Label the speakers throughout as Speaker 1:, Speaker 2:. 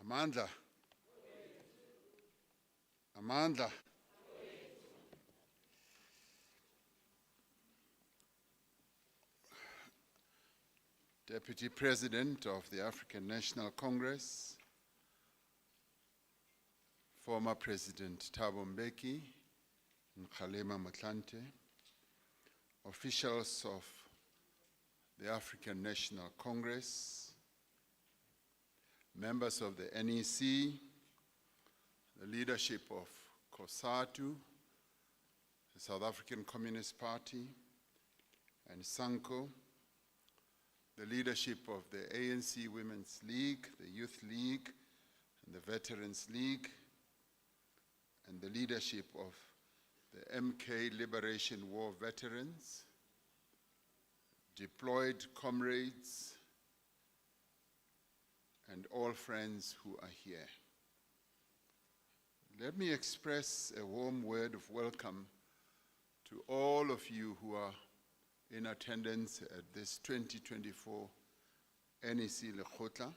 Speaker 1: Amandla. Amandla. Deputy President of the African National Congress, former President Thabo Mbeki, Nkgalema Motlanthe, officials of the African National Congress, members of the NEC, the leadership of COSATU, the South African Communist Party, and SANCO, the leadership of the ANC Women's League, the Youth League, and the Veterans League, and the leadership of the MK Liberation War veterans, deployed comrades, and all friends who are here. Let me express a warm word of welcome to all of you who are in attendance at this 2024 NEC Lekgotla.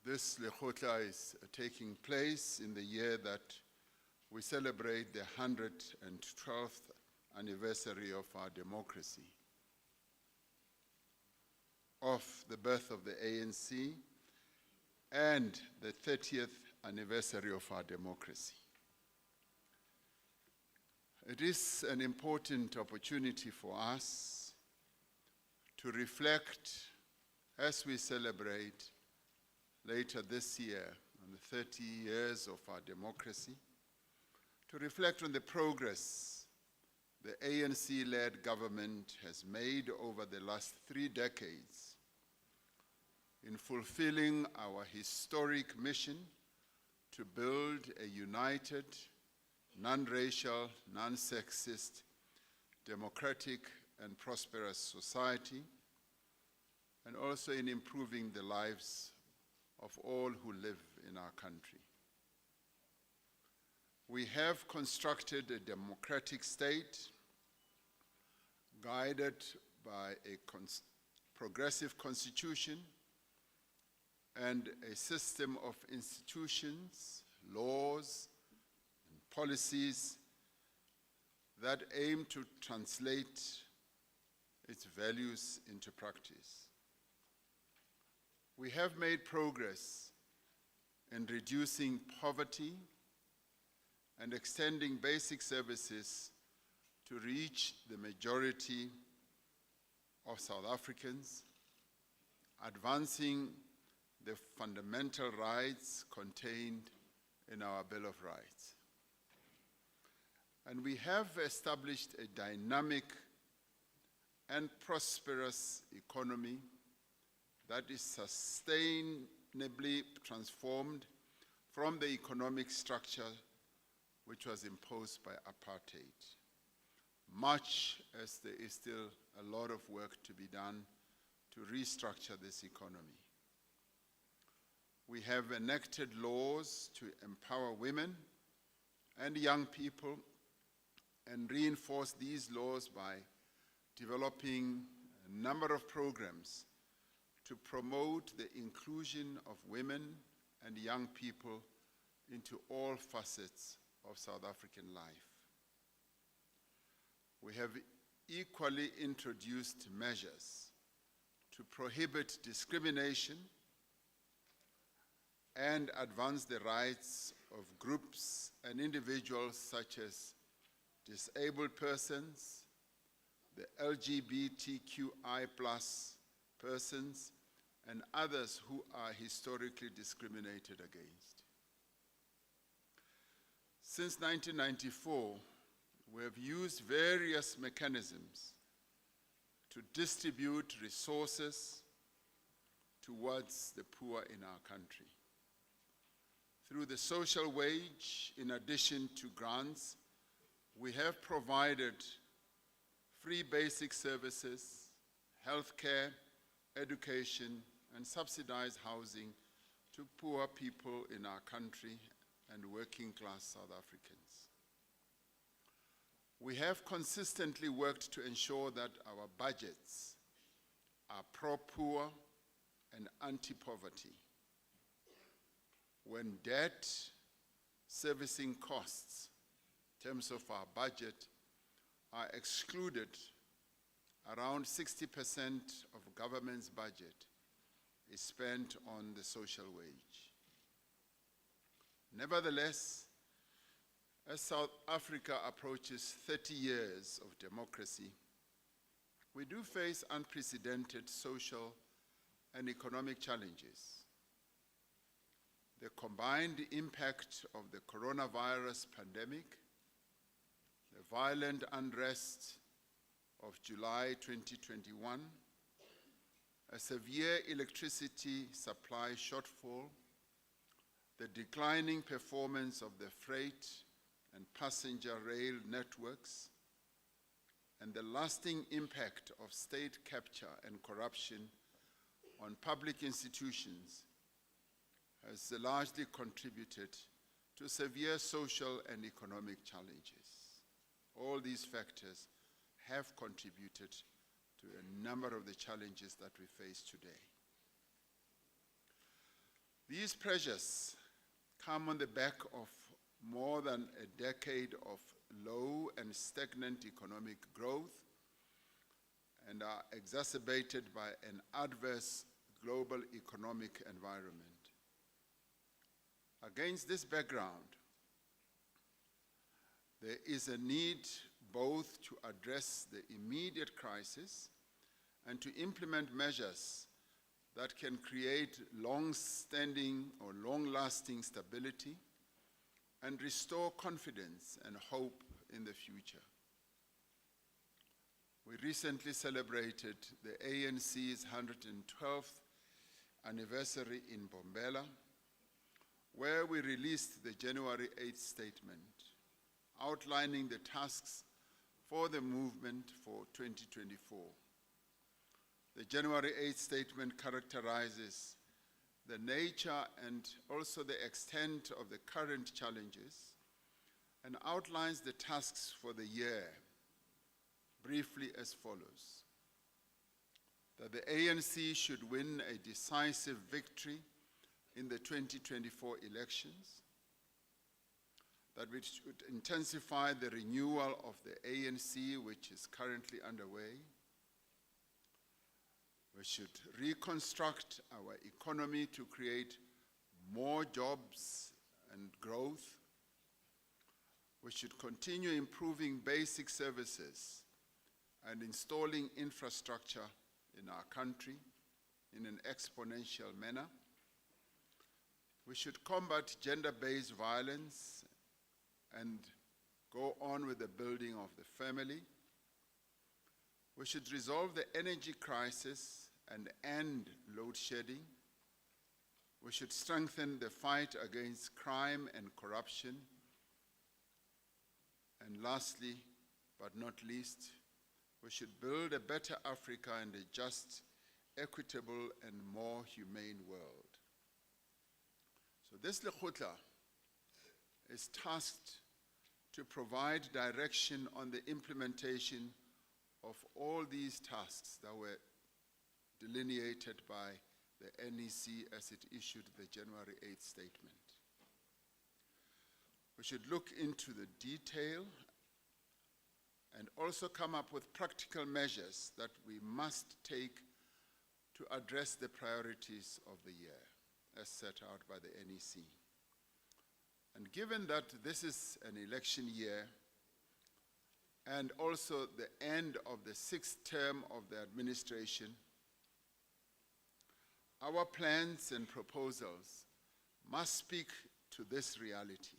Speaker 1: This Lekgotla is taking place in the year that we celebrate the 112th anniversary of our democracy, of the birth of the ANC, and the 30th anniversary of our democracy. It is an important opportunity for us to reflect as we celebrate later this year on the 30 years of our democracy, to reflect on the progress the ANC-led government has made over the last 3 decades in fulfilling our historic mission to build a united, non-racial, non-sexist, democratic and prosperous society, and also in improving the lives of all who live in our country. We have constructed a democratic state guided by a progressive constitution and a system of institutions, laws, policies that aim to translate its values into practice. We have made progress in reducing poverty and extending basic services to reach the majority of South Africans, advancing the fundamental rights contained in our Bill of Rights. And we have established a dynamic and prosperous economy that is sustainably transformed from the economic structure which was imposed by apartheid, much as there is still a lot of work to be done to restructure this economy. We have enacted laws to empower women and young people and reinforce these laws by developing a number of programs to promote the inclusion of women and young people into all facets of South African life. We have equally introduced measures to prohibit discrimination and advance the rights of groups and individuals such as disabled persons, the LGBTQI+ persons, and others who are historically discriminated against. Since 1994, we have used various mechanisms to distribute resources towards the poor in our country. Through the social wage, in addition to grants, we have provided free basic services, healthcare, education, and subsidized housing to poor people in our country and working class South Africans. We have consistently worked to ensure that our budgets are pro-poor and anti-poverty, when debt servicing costs, in terms of our budget, are excluded, around 60% of government's budget is spent on the social wage. Nevertheless, as South Africa approaches 30 years of democracy, we do face unprecedented social and economic challenges. The combined impact of the coronavirus pandemic, the violent unrest of July 2021, a severe electricity supply shortfall, the declining performance of the freight and passenger rail networks, and the lasting impact of state capture and corruption on public institutions has largely contributed to severe social and economic challenges. All these factors have contributed to a number of the challenges that we face today. These pressures come on the back of more than a decade of low and stagnant economic growth and are exacerbated by an adverse global economic environment. Against this background, there is a need both to address the immediate crisis and to implement measures that can create long-standing or long-lasting stability and restore confidence and hope in the future. We recently celebrated the ANC's 112th anniversary in Bombela, where we released the January 8th statement, outlining the tasks for the movement for 2024. The January 8th statement characterizes the nature and also the extent of the current challenges and outlines the tasks for the year, briefly as follows: that the ANC should win a decisive victory in the 2024 elections, that we should intensify the renewal of the ANC, which is currently underway. We should reconstruct our economy to create more jobs and growth. We should continue improving basic services and installing infrastructure in our country in an exponential manner. We should combat gender-based violence and go on with the building of the family. We should resolve the energy crisis and end load shedding. We should strengthen the fight against crime and corruption. And lastly, but not least, we should build a better Africa and a just, equitable, and more humane world. So this Lekgotla is tasked to provide direction on the implementation of all these tasks that were delineated by the NEC as it issued the January 8th statement. We should look into the detail and also come up with practical measures that we must take to address the priorities of the year as set out by the NEC. And given that this is an election year and also the end of the 6th term of the administration, our plans and proposals must speak to this reality.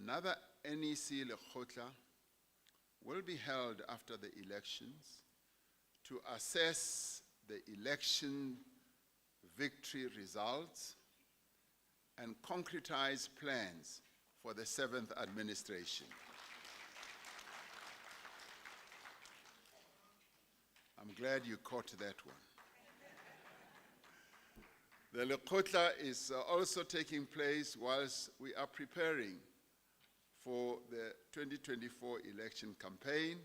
Speaker 1: Another NEC Lekgotla will be held after the elections to assess the election victory results and concretize plans for the 7th administration. I'm glad you caught that one. The Lekgotla is also taking place whilst we are preparing for the 2024 election campaign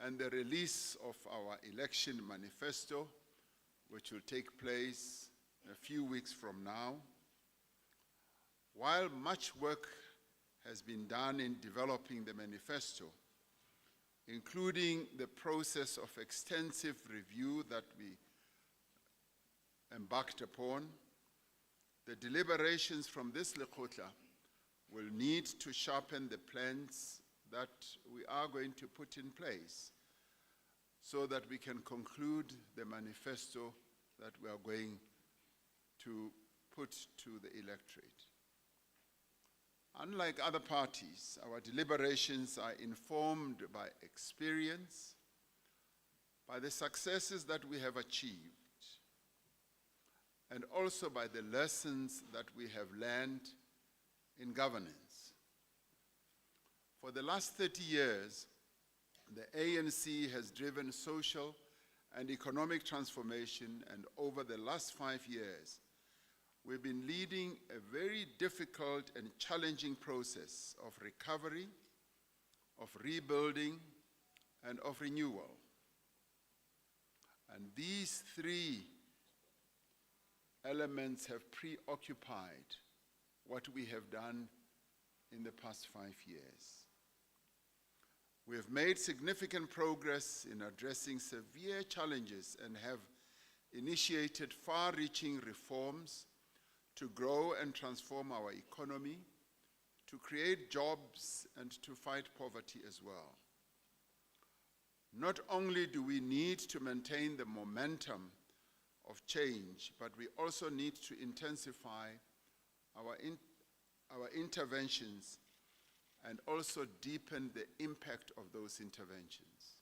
Speaker 1: and the release of our election manifesto, which will take place a few weeks from now. While much work has been done in developing the manifesto, including the process of extensive review that we embarked upon, the deliberations from this Lekgotla will need to sharpen the plans that we are going to put in place so that we can conclude the manifesto that we are going to put to the electorate. Unlike other parties, our deliberations are informed by experience, by the successes that we have achieved, and also by the lessons that we have learned in governance. For the last 30 years, the ANC has driven social and economic transformation, and over the last 5 years, we've been leading a very difficult and challenging process of recovery, of rebuilding, and of renewal. And these three elements have preoccupied what we have done in the past 5 years. We have made significant progress in addressing severe challenges and have initiated far-reaching reforms to grow and transform our economy, to create jobs, and to fight poverty as well. Not only do we need to maintain the momentum of change, but we also need to intensify our interventions and also deepen the impact of those interventions.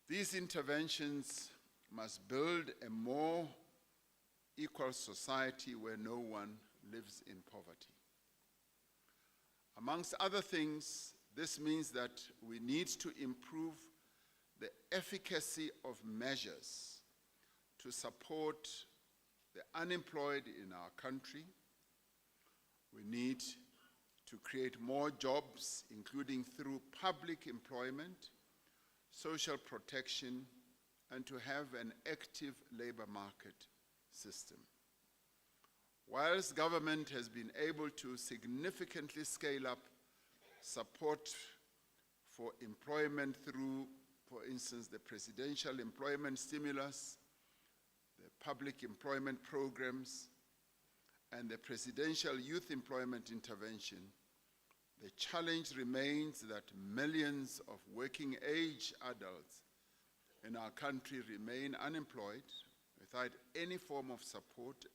Speaker 1: These interventions must build a more equal society where no one lives in poverty. Amongst other things, this means that we need to improve the efficacy of measures to support the unemployed in our country. We need to create more jobs, including through public employment, social protection, and to have an active labor market system. Whilst government has been able to significantly scale up support for employment through, for instance, the presidential employment stimulus, the public employment programs, and the presidential youth employment intervention, the challenge remains that millions of working-age adults in our country remain unemployed, without any form of support,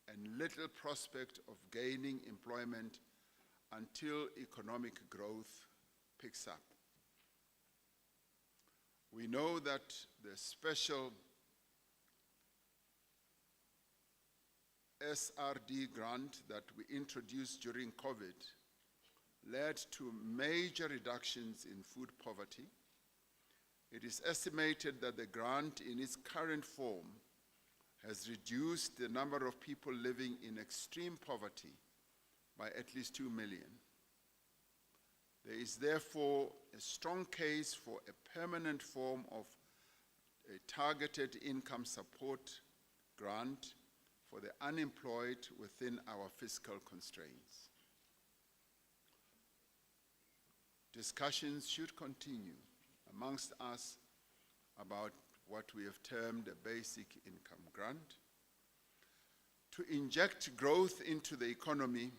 Speaker 1: and little prospect of gaining employment until economic growth picks up. We know that the special SRD grant that we introduced during COVID led to major reductions in food poverty. It is estimated that the grant in its current form has reduced the number of people living in extreme poverty by at least 2 million. There is therefore a strong case for a permanent form of a targeted income support grant for the unemployed within our fiscal constraints. Discussions should continue amongst us about what we have termed a basic income grant. To inject growth into the economy,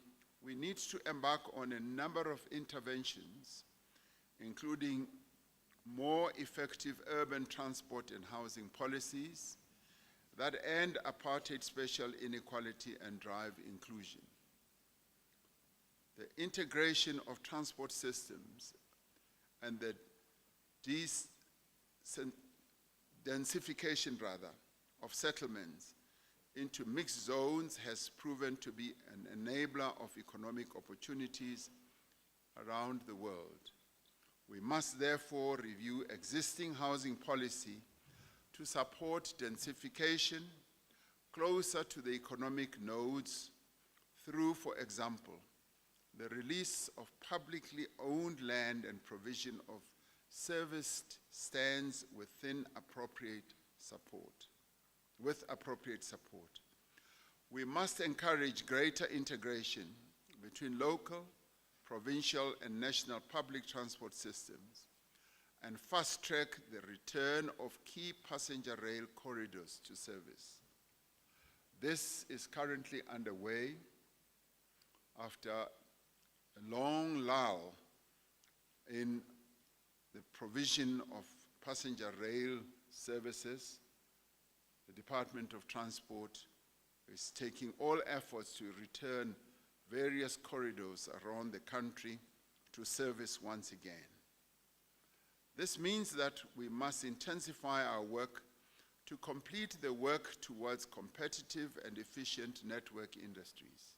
Speaker 1: we need to embark on a number of interventions, including more effective urban transport and housing policies that end apartheid spatial inequality and drive inclusion. The integration of transport systems and the densification of settlements into mixed zones has proven to be an enabler of economic opportunities around the world. We must therefore review existing housing policy to support densification closer to the economic nodes through, for example, the release of publicly owned land and provision of serviced stands with appropriate support. We must encourage greater integration between local, provincial, and national public transport systems and fast-track the return of key passenger rail corridors to service. This is currently underway after a long lull in the provision of passenger rail services. The Department of Transport is taking all efforts to return various corridors around the country to service once again. This means that we must intensify our work to complete the work towards competitive and efficient network industries.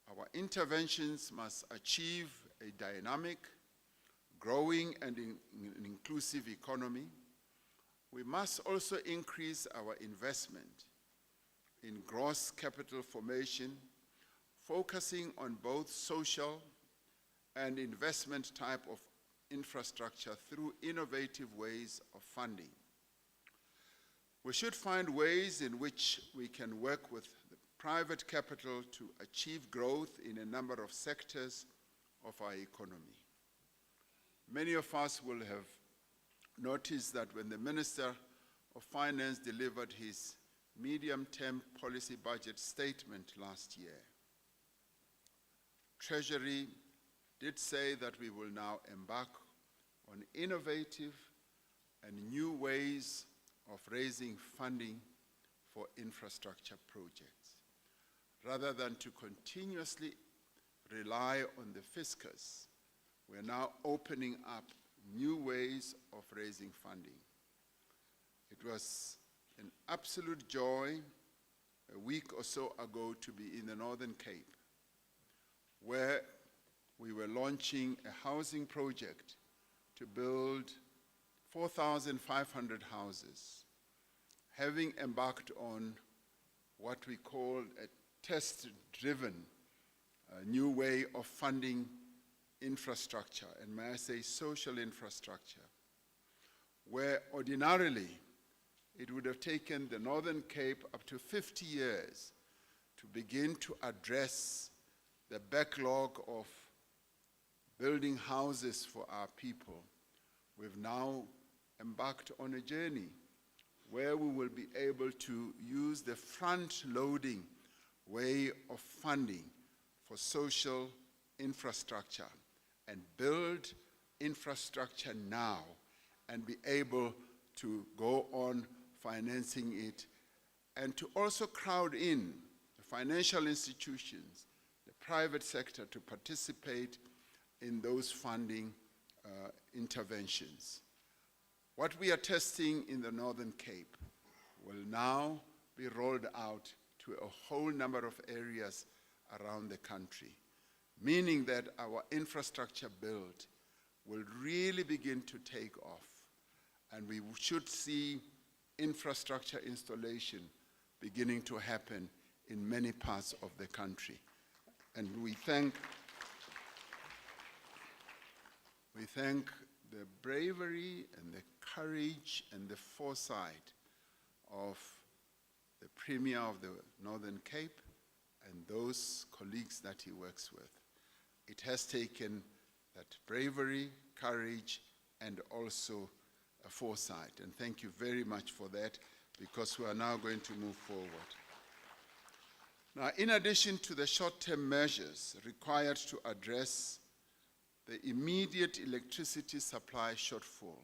Speaker 1: Our interventions must achieve a dynamic, growing, and inclusive economy. We must also increase our investment in gross capital formation, focusing on both social and investment type of infrastructure through innovative ways of funding. We should find ways in which we can work with the private capital to achieve growth in a number of sectors of our economy. Many of us will have noticed that when the Minister of Finance delivered his medium-term policy budget statement last year, Treasury did say that we will now embark on innovative and new ways of raising funding for infrastructure projects. Rather than to continuously rely on the fiscus, we're now opening up new ways of raising funding. It was an absolute joy a week or so ago to be in the Northern Cape, where we were launching a housing project to build 4,500 houses, having embarked on what we call a test-driven new way of funding infrastructure, and may I say social infrastructure, where ordinarily it would have taken the Northern Cape up to 50 years to begin to address the backlog of building houses for our people. We've now embarked on a journey where we will be able to use the front-loading way of funding for social infrastructure and build infrastructure now and be able to go on financing it, and to also crowd in the financial institutions, the private sector, to participate in those funding interventions. What we are testing in the Northern Cape will now be rolled out to a whole number of areas around the country, meaning that our infrastructure build will really begin to take off, and we should see infrastructure installation beginning to happen in many parts of the country. And we thank the bravery and the courage and the foresight of the Premier of the Northern Cape and those colleagues that he works with. It has taken that bravery, courage, and also a foresight. And thank you very much for that, because we are now going to move forward. Now, in addition to the short-term measures required to address the immediate electricity supply shortfall,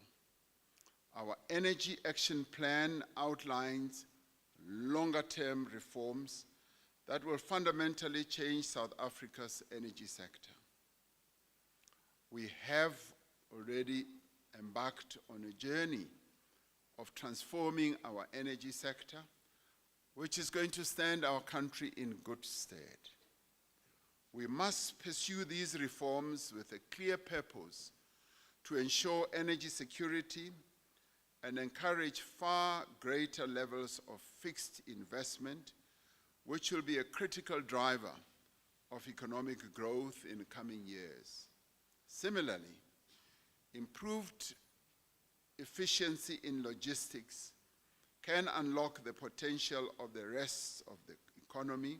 Speaker 1: our Energy Action Plan outlines longer-term reforms that will fundamentally change South Africa's energy sector. We have already embarked on a journey of transforming our energy sector, which is going to stand our country in good stead. We must pursue these reforms with a clear purpose to ensure energy security and encourage far greater levels of fixed investment, which will be a critical driver of economic growth in the coming years. Similarly, improved efficiency in logistics can unlock the potential of the rest of the economy,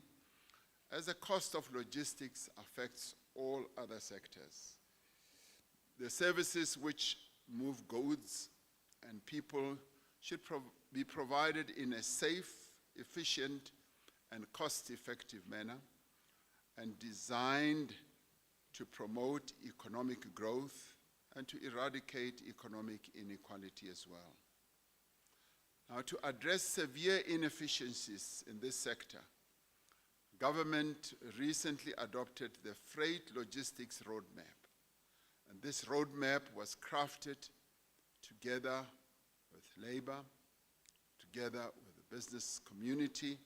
Speaker 1: as the cost of logistics affects all other sectors. The services which move goods and people should be provided in a safe, efficient, and cost-effective manner, and designed to promote economic growth and to eradicate economic inequality as well. Now, to address severe inefficiencies in this sector, government recently adopted the Freight Logistics Roadmap. And this roadmap was crafted together with labor, together with the business community,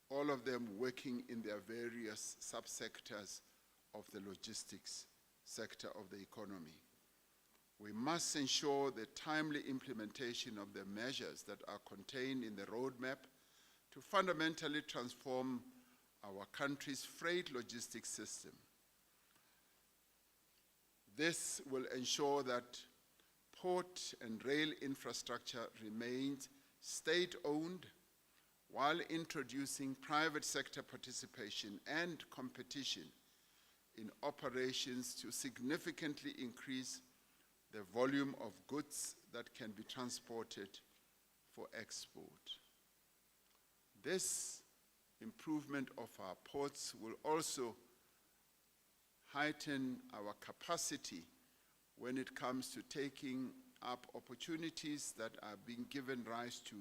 Speaker 1: all of them working in their various subsectors of the logistics sector of the economy. We must ensure the timely implementation of the measures that are contained in the roadmap to fundamentally transform our country's freight logistics system. This will ensure that port and rail infrastructure remains state-owned while introducing private sector participation and competition in operations to significantly increase the volume of goods that can be transported for export. This improvement of our ports will also heighten our capacity when it comes to taking up opportunities that are being given rise to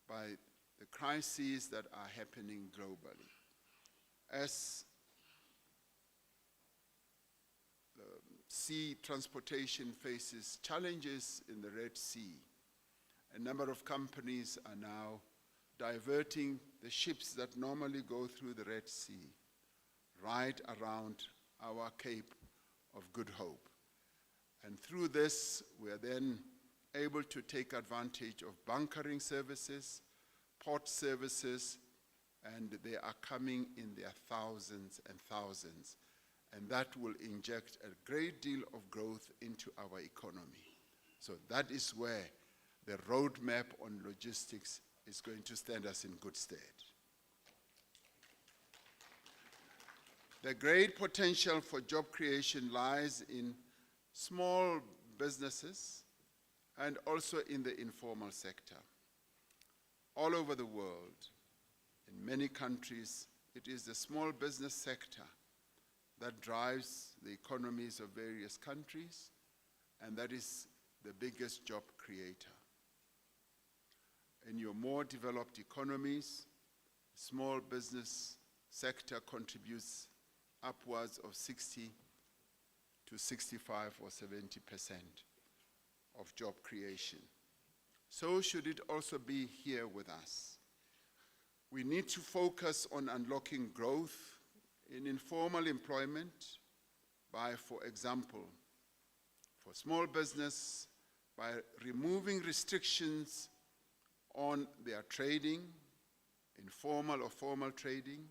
Speaker 1: by the crises that are happening globally. As sea transportation faces challenges in the Red Sea, a number of companies are now diverting the ships that normally go through the Red Sea right around our Cape of Good Hope. And through this, we are then able to take advantage of bunkering services, port services, and they are coming in their thousands and thousands. And that will inject a great deal of growth into our economy. So that is where the roadmap on logistics is going to stand us in good stead. The great potential for job creation lies in small businesses and also in the informal sector. All over the world, in many countries, it is the small business sector that drives the economies of various countries, and that is the biggest job creator. In your more developed economies, small business sector contributes upwards of 60 to 65 or 70% of job creation. So should it also be here with us. We need to focus on unlocking growth in informal employment by, for example, for small business, by removing restrictions on their trading, informal or formal trading,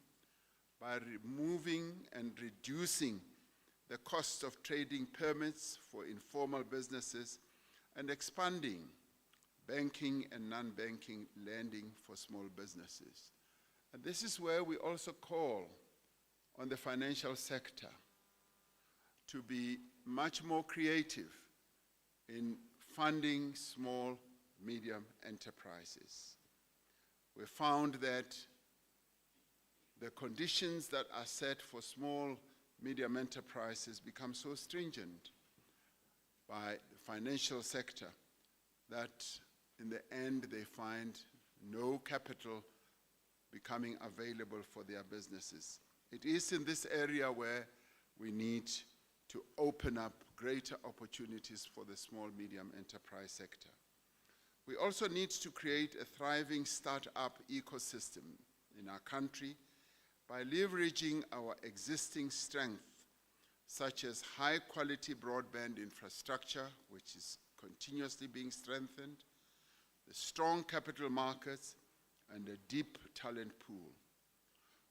Speaker 1: by removing and reducing the cost of trading permits for informal businesses, and expanding banking and non-banking lending for small businesses. And this is where we also call on the financial sector to be much more creative in funding small, medium enterprises. We found that the conditions that are set for small, medium enterprises become so stringent by the financial sector that in the end they find no capital becoming available for their businesses. It is in this area where we need to open up greater opportunities for the small, medium enterprise sector. We also need to create a thriving startup ecosystem in our country by leveraging our existing strength, such as high-quality broadband infrastructure, which is continuously being strengthened, the strong capital markets, and a deep talent pool.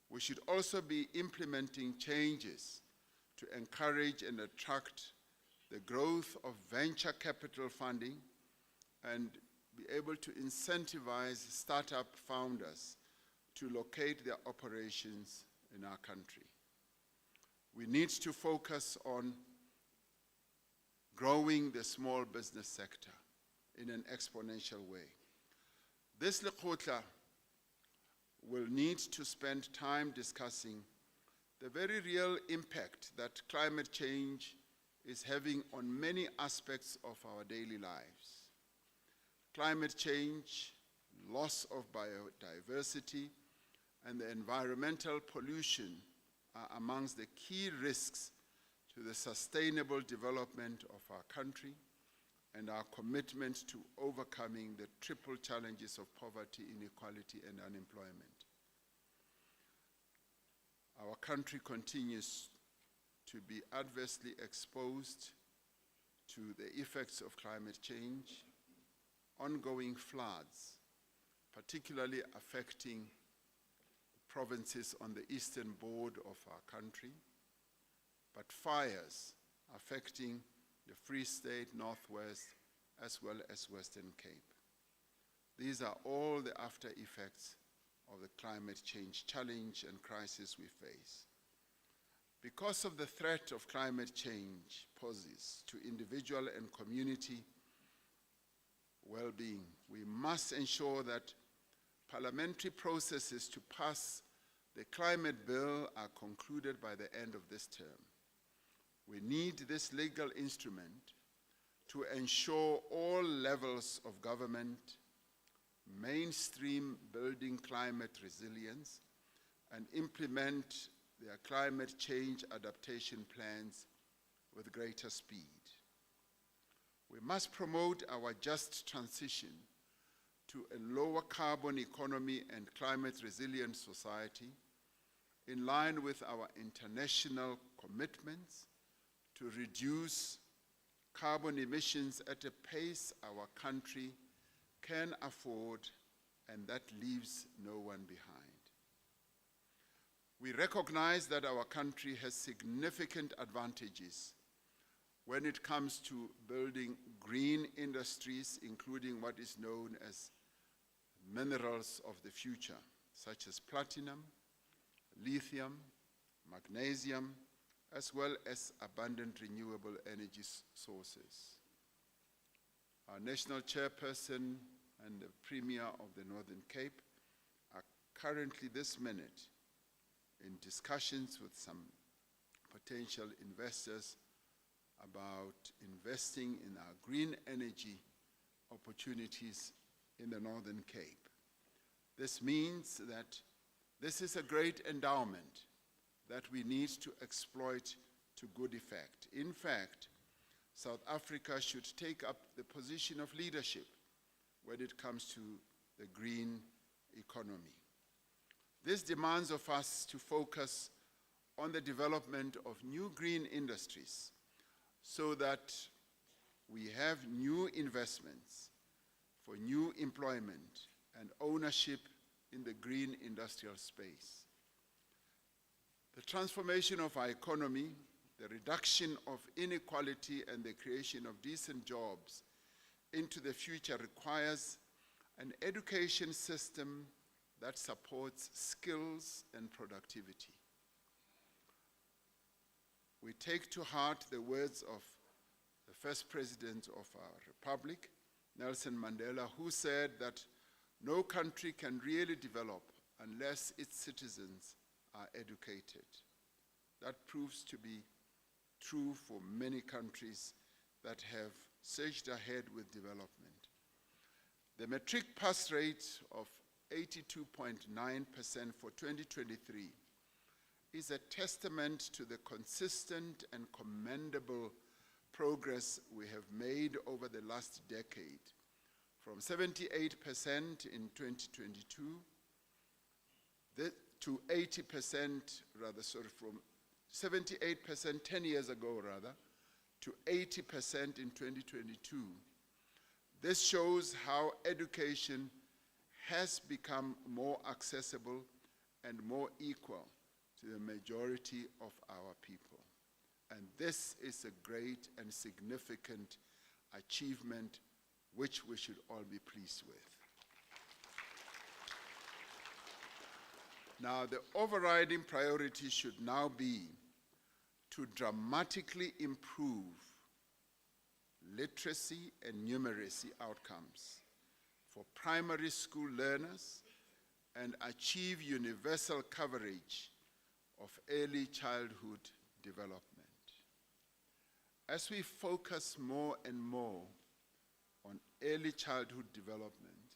Speaker 1: We should also be implementing changes to encourage and attract the growth of venture capital funding and be able to incentivize startup founders to locate their operations in our country. We need to focus on growing the small business sector in an exponential way. This Lekgotla will need to spend time discussing the very real impact that climate change is having on many aspects of our daily lives. Climate change, loss of biodiversity, and the environmental pollution are amongst the key risks to the sustainable development of our country and our commitment to overcoming the triple challenges of poverty, inequality, and unemployment. Our country continues to be adversely exposed to the effects of climate change, ongoing floods, particularly affecting provinces on the eastern border of our country, but fires affecting the Free State, Northwest, as well as Western Cape. These are all the after effects of the climate change challenge and crisis we face. Because of the threat of climate change poses to individual and community well-being, we must ensure that parliamentary processes to pass the climate bill are concluded by the end of this term. We need this legal instrument to ensure all levels of government mainstream building climate resilience and implement their climate change adaptation plans with greater speed. We must promote our just transition to a lower carbon economy and climate resilient society in line with our international commitments to reduce carbon emissions at a pace our country can afford and that leaves no one behind. We recognize that our country has significant advantages when it comes to building green industries, including what is known as minerals of the future, such as platinum, lithium, magnesium, as well as abundant renewable energy sources. Our national chairperson and the Premier of the Northern Cape are currently this minute in discussions with some potential investors about investing in our green energy opportunities in the Northern Cape. This means that this is a great endowment that we need to exploit to good effect. In fact, South Africa should take up the position of leadership when it comes to the green economy. This demands of us to focus on the development of new green industries so that we have new investments for new employment and ownership in the green industrial space. The transformation of our economy, the reduction of inequality, and the creation of decent jobs into the future requires an education system that supports skills and productivity. We take to heart the words of the first president of our republic, Nelson Mandela, who said that no country can really develop unless its citizens are educated. That proves to be true for many countries that have surged ahead with development. The matric pass rate of 82.9% for 2023 is a testament to the consistent and commendable progress we have made over the last decade, from 78% in 2022 to 80%, from 78% 10 years ago to 80% in 2022. This shows how education has become more accessible and more equal to the majority of our people. And this is a great and significant achievement which we should all be pleased with. Now, the overriding priority should now be to dramatically improve literacy and numeracy outcomes for primary school learners and achieve universal coverage of early childhood development. As we focus more and more on early childhood development,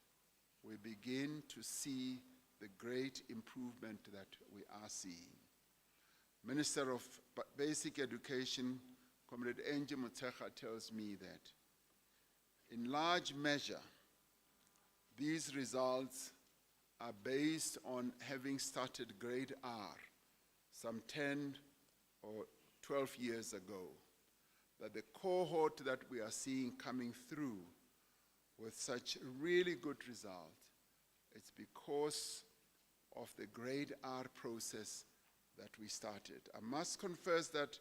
Speaker 1: we begin to see the great improvement that we are seeing. Minister of Basic Education, Comrade Angie Motshekga, tells me that in large measure, these results are based on having started grade R some 10 or 12 years ago. That the cohort that we are seeing coming through with such really good results, it's because of the grade R process that we started. I must confess that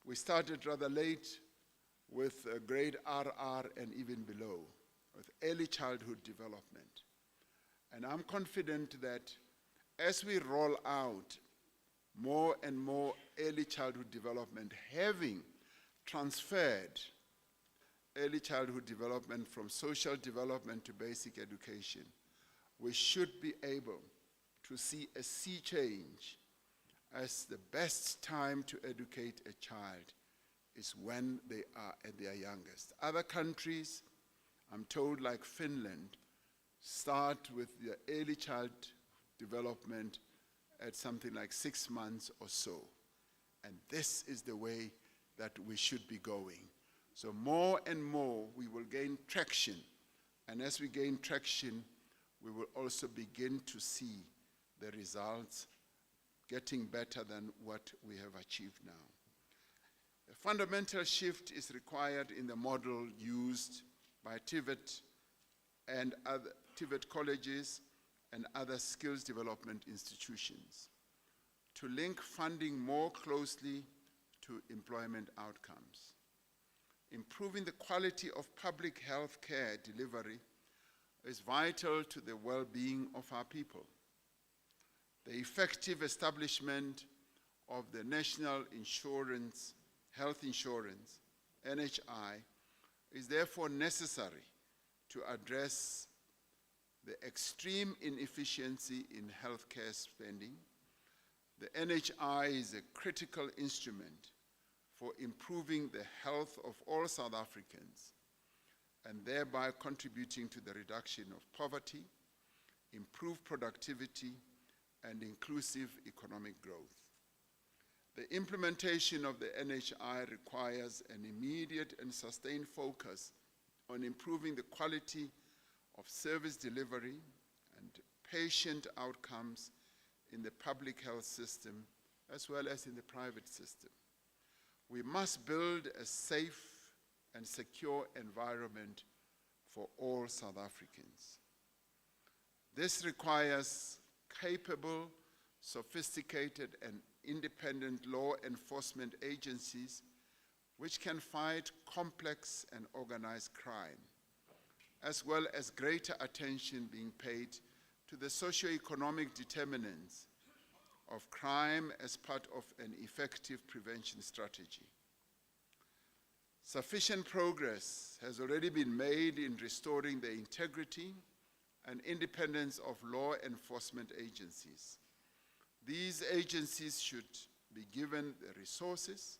Speaker 1: we started rather late with grade RR and even below, with early childhood development. And I'm confident that as we roll out more and more early childhood development, having transferred early childhood development from social development to basic education, we should be able to see a sea change, as the best time to educate a child is when they are at their youngest. Other countries, I'm told, like Finland, start with the early child development at something like 6 months or so. And this is the way that we should be going. So more and more we will gain traction. And as we gain traction, we will also begin to see the results getting better than what we have achieved now. A fundamental shift is required in the model used by TVET and other TVET colleges and other skills development institutions to link funding more closely to employment outcomes. Improving the quality of public health care delivery is vital to the well-being of our people. The effective establishment of the National Health Insurance, NHI, is therefore necessary to address the extreme inefficiency in healthcare spending. The NHI is a critical instrument for improving the health of all South Africans and thereby contributing to the reduction of poverty, improved productivity, and inclusive economic growth. The implementation of the NHI requires an immediate and sustained focus on improving the quality of service delivery and patient outcomes in the public health system as well as in the private system. We must build a safe and secure environment for all South Africans. This requires capable, sophisticated, and independent law enforcement agencies which can fight complex and organized crime, as well as greater attention being paid to the socio-economic determinants of crime as part of an effective prevention strategy. Sufficient progress has already been made in restoring the integrity and independence of law enforcement agencies. These agencies should be given the resources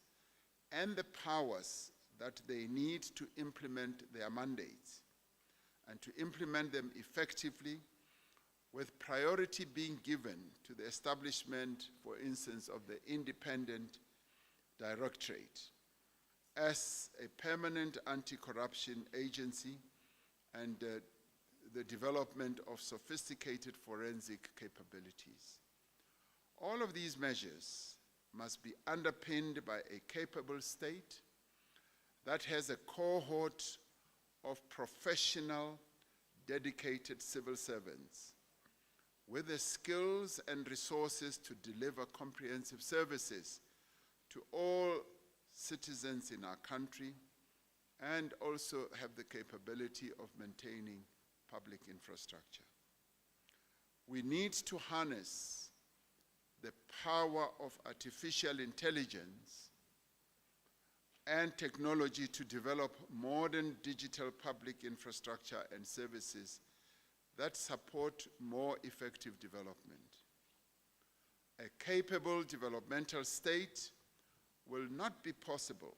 Speaker 1: and the powers that they need to implement their mandates and to implement them effectively, with priority being given to the establishment, for instance, of the Independent Directorate as a permanent anti-corruption agency and the development of sophisticated forensic capabilities. All of these measures must be underpinned by a capable state that has a cohort of professional, dedicated civil servants with the skills and resources to deliver comprehensive services to all citizens in our country and also have the capability of maintaining public infrastructure. We need to harness the power of artificial intelligence and technology to develop modern digital public infrastructure and services that support more effective development. A capable developmental state will not be possible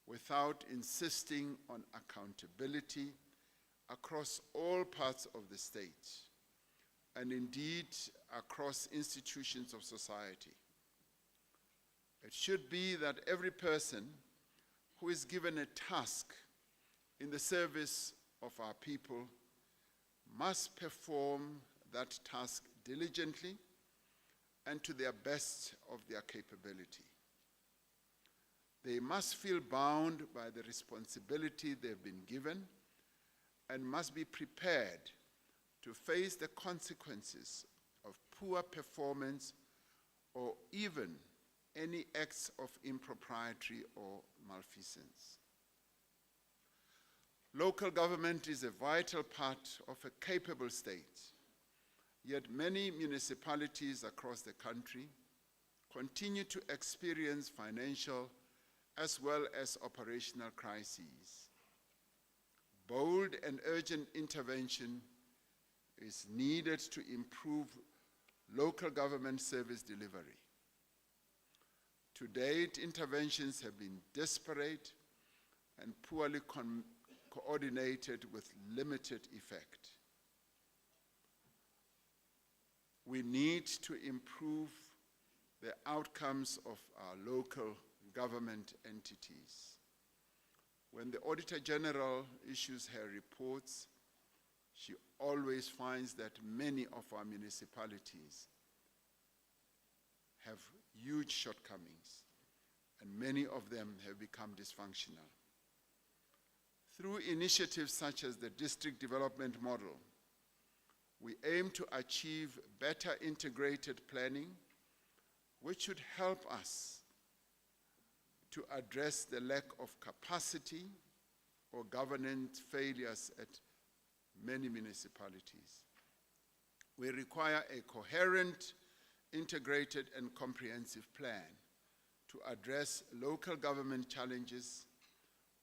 Speaker 1: without insisting on accountability across all parts of the state, and indeed across institutions of society. It should be that every person who is given a task in the service of our people must perform that task diligently and to their best of their capability. They must feel bound by the responsibility they've been given and must be prepared to face the consequences of poor performance or even any acts of impropriety or malfeasance. Local government is a vital part of a capable state, yet many municipalities across the country continue to experience financial as well as operational crises. Bold and urgent intervention is needed to improve local government service delivery. To date, interventions have been disparate and poorly coordinated with limited effect. We need to improve the outcomes of our local government entities. When the Auditor General issues her reports, she always finds that many of our municipalities have huge shortcomings, and many of them have become dysfunctional. Through initiatives such as the District Development Model, we aim to achieve better integrated planning, which should help us to address the lack of capacity or governance failures at many municipalities. We require a coherent, integrated, and comprehensive plan to address local government challenges,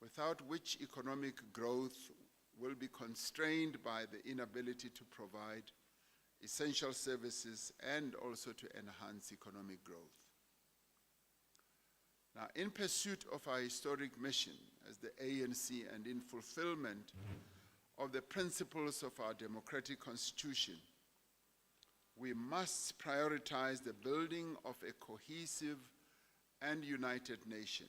Speaker 1: without which economic growth will be constrained by the inability to provide essential services and also to enhance economic growth. Now, in pursuit of our historic mission as the ANC and in fulfillment of the principles of our democratic constitution, we must prioritize the building of a cohesive and united nation.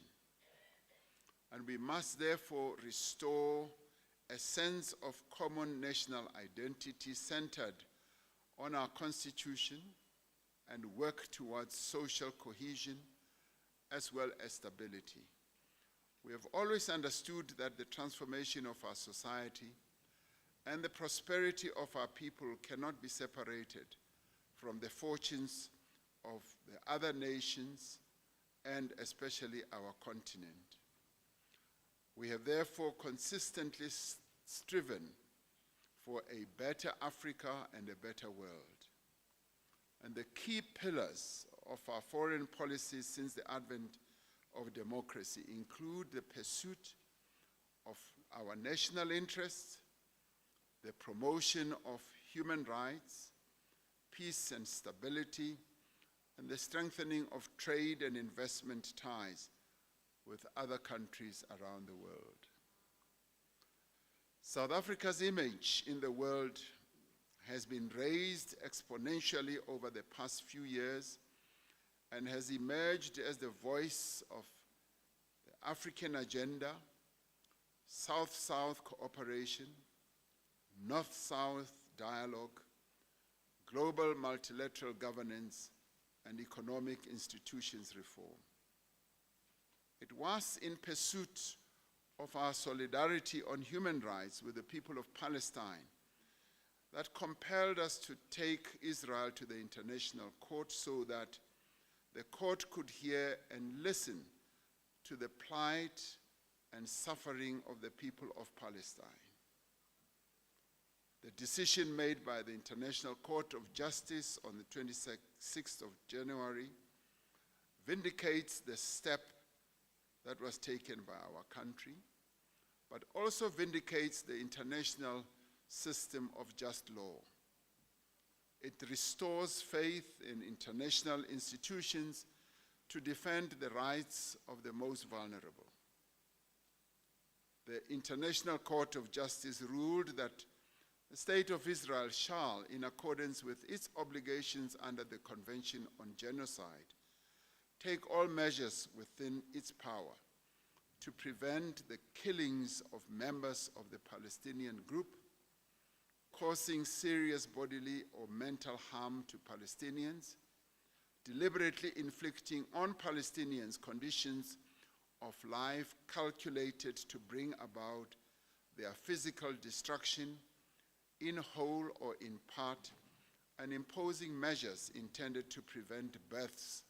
Speaker 1: And we must therefore restore a sense of common national identity centered on our constitution and work towards social cohesion as well as stability. We have always understood that the transformation of our society and the prosperity of our people cannot be separated from the fortunes of the other nations and especially our continent. We have therefore consistently striven for a better Africa and a better world. And the key pillars of our foreign policy since the advent of democracy include the pursuit of our national interests, the promotion of human rights, peace and stability, and the strengthening of trade and investment ties with other countries around the world. South Africa's image in the world has been raised exponentially over the past few years and has emerged as the voice of the African agenda, South-South cooperation, North-South dialogue, global multilateral governance, and economic institutions reform. It was in pursuit of our solidarity on human rights with the people of Palestine that compelled us to take Israel to the International Court so that the court could hear and listen to the plight and suffering of the people of Palestine. The decision made by the International Court of Justice on the 26th of January vindicates the step that was taken by our country, but also vindicates the international system of just law. It restores faith in international institutions to defend the rights of the most vulnerable. The International Court of Justice ruled that the State of Israel shall, in accordance with its obligations under the Convention on Genocide, take all measures within its power to prevent the killings of members of the Palestinian group, causing serious bodily or mental harm to Palestinians, deliberately inflicting on Palestinians conditions of life calculated to bring about their physical destruction, in whole or in part, and imposing measures intended to prevent births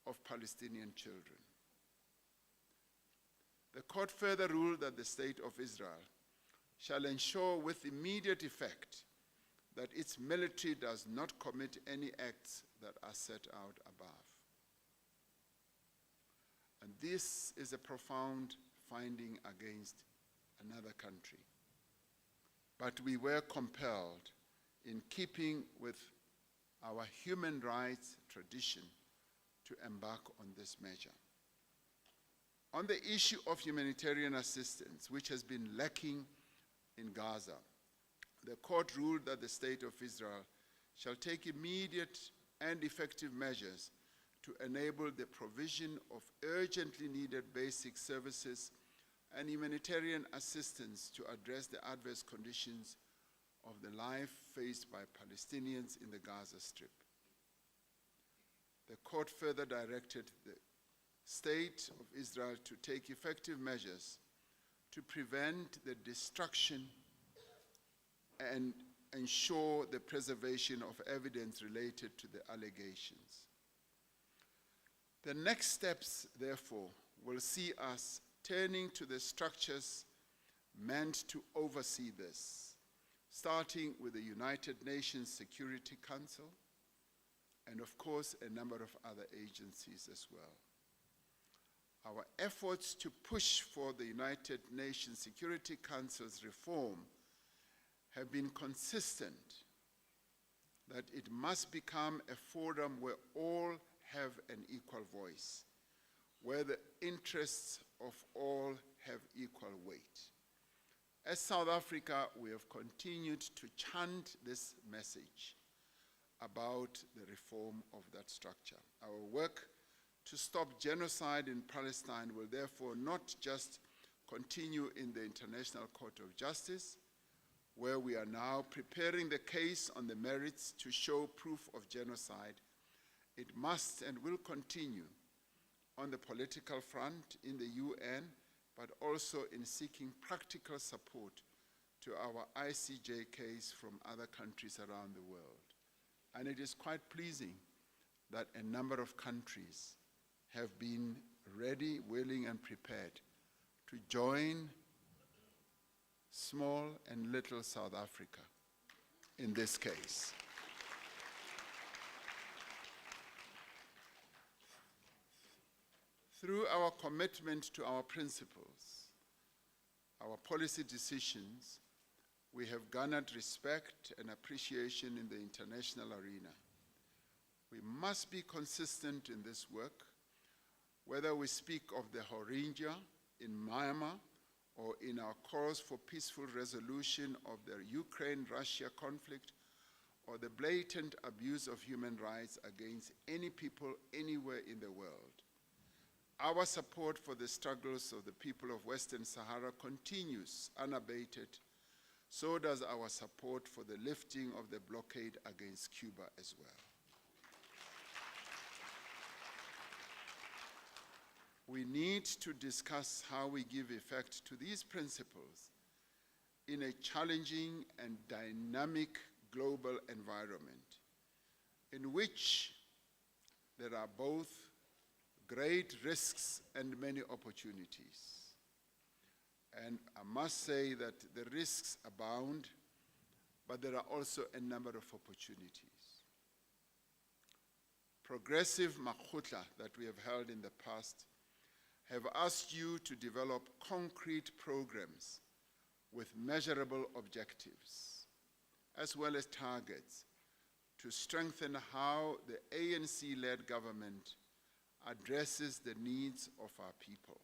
Speaker 1: of Palestinian children. The court further ruled that the State of Israel shall ensure with immediate effect that its military does not commit any acts that are set out above. And this is a profound finding against another country. But we were compelled, in keeping with our human rights tradition, to embark on this measure. On the issue of humanitarian assistance, which has been lacking in Gaza, the court ruled that the State of Israel shall take immediate and effective measures to enable the provision of urgently needed basic services and humanitarian assistance to address the adverse conditions of the life faced by Palestinians in the Gaza Strip. The court further directed the State of Israel to take effective measures to prevent the destruction and ensure the preservation of evidence related to the allegations. The next steps, therefore, will see us turning to the structures meant to oversee this, starting with the United Nations Security Council, and of course a number of other agencies as well. Our efforts to push for the United Nations Security Council's reform have been consistent that it must become a forum where all have an equal voice, where the interests of all have equal weight. As South Africa, we have continued to chant this message about the reform of that structure. Our work to stop genocide in Palestine will therefore not just continue in the International Court of Justice, where we are now preparing the case on the merits to show proof of genocide. It must and will continue on the political front in the UN, but also in seeking practical support to our ICJ case from other countries around the world. And it is quite pleasing that a number of countries have been ready, willing, and prepared to join small and little South Africa in this case. Through our commitment to our principles, our policy decisions, we have garnered respect and appreciation in the international arena. We must be consistent in this work, whether we speak of the Rohingya in Myanmar or in our calls for peaceful resolution of the Ukraine-Russia conflict or the blatant abuse of human rights against any people anywhere in the world. Our support for the struggles of the people of Western Sahara continues unabated. So does our support for the lifting of the blockade against Cuba as well. We need to discuss how we give effect to these principles in a challenging and dynamic global environment in which there are both great risks and many opportunities. And I must say that the risks abound, but there are also a number of opportunities. Progressive Lekgotla that we have held in the past have asked you to develop concrete programs with measurable objectives, as well as targets, to strengthen how the ANC-led government addresses the needs of our people.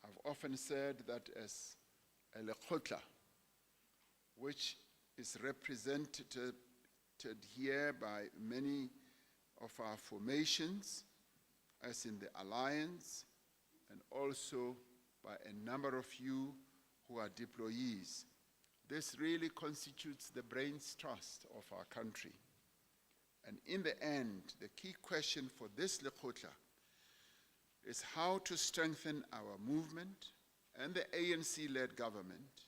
Speaker 1: I've often said that as a Lekgotla, which is represented here by many of our formations, as in the Alliance, and also by a number of you who are deployees. This really constitutes the brains trust of our country. And in the end, the key question for this Lekgotla is how to strengthen our movement and the ANC-led government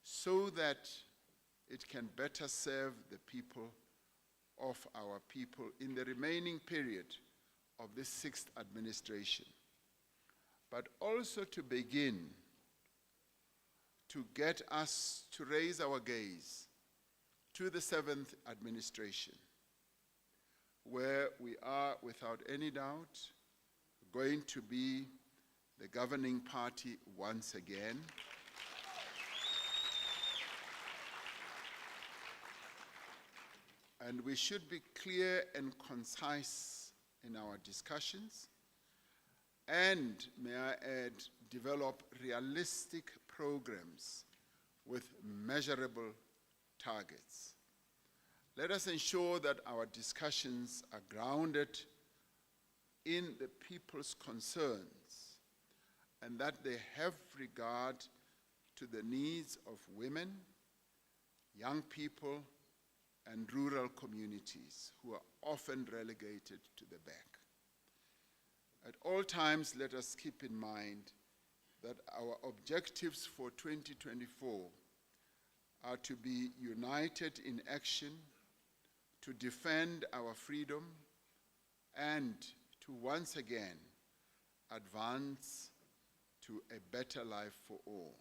Speaker 1: so that it can better serve the people of our people in the remaining period of this 6th administration, but also to begin to get us to raise our gaze to the 7th administration, where we are, without any doubt, going to be the governing party once again. And we should be clear and concise in our discussions, and, may I add, develop realistic programs with measurable targets. Let us ensure that our discussions are grounded in the people's concerns and that they have regard to the needs of women, young people, and rural communities who are often relegated to the back. At all times, let us keep in mind that our objectives for 2024 are to be united in action, to defend our freedom, and to once again advance to a better life for all.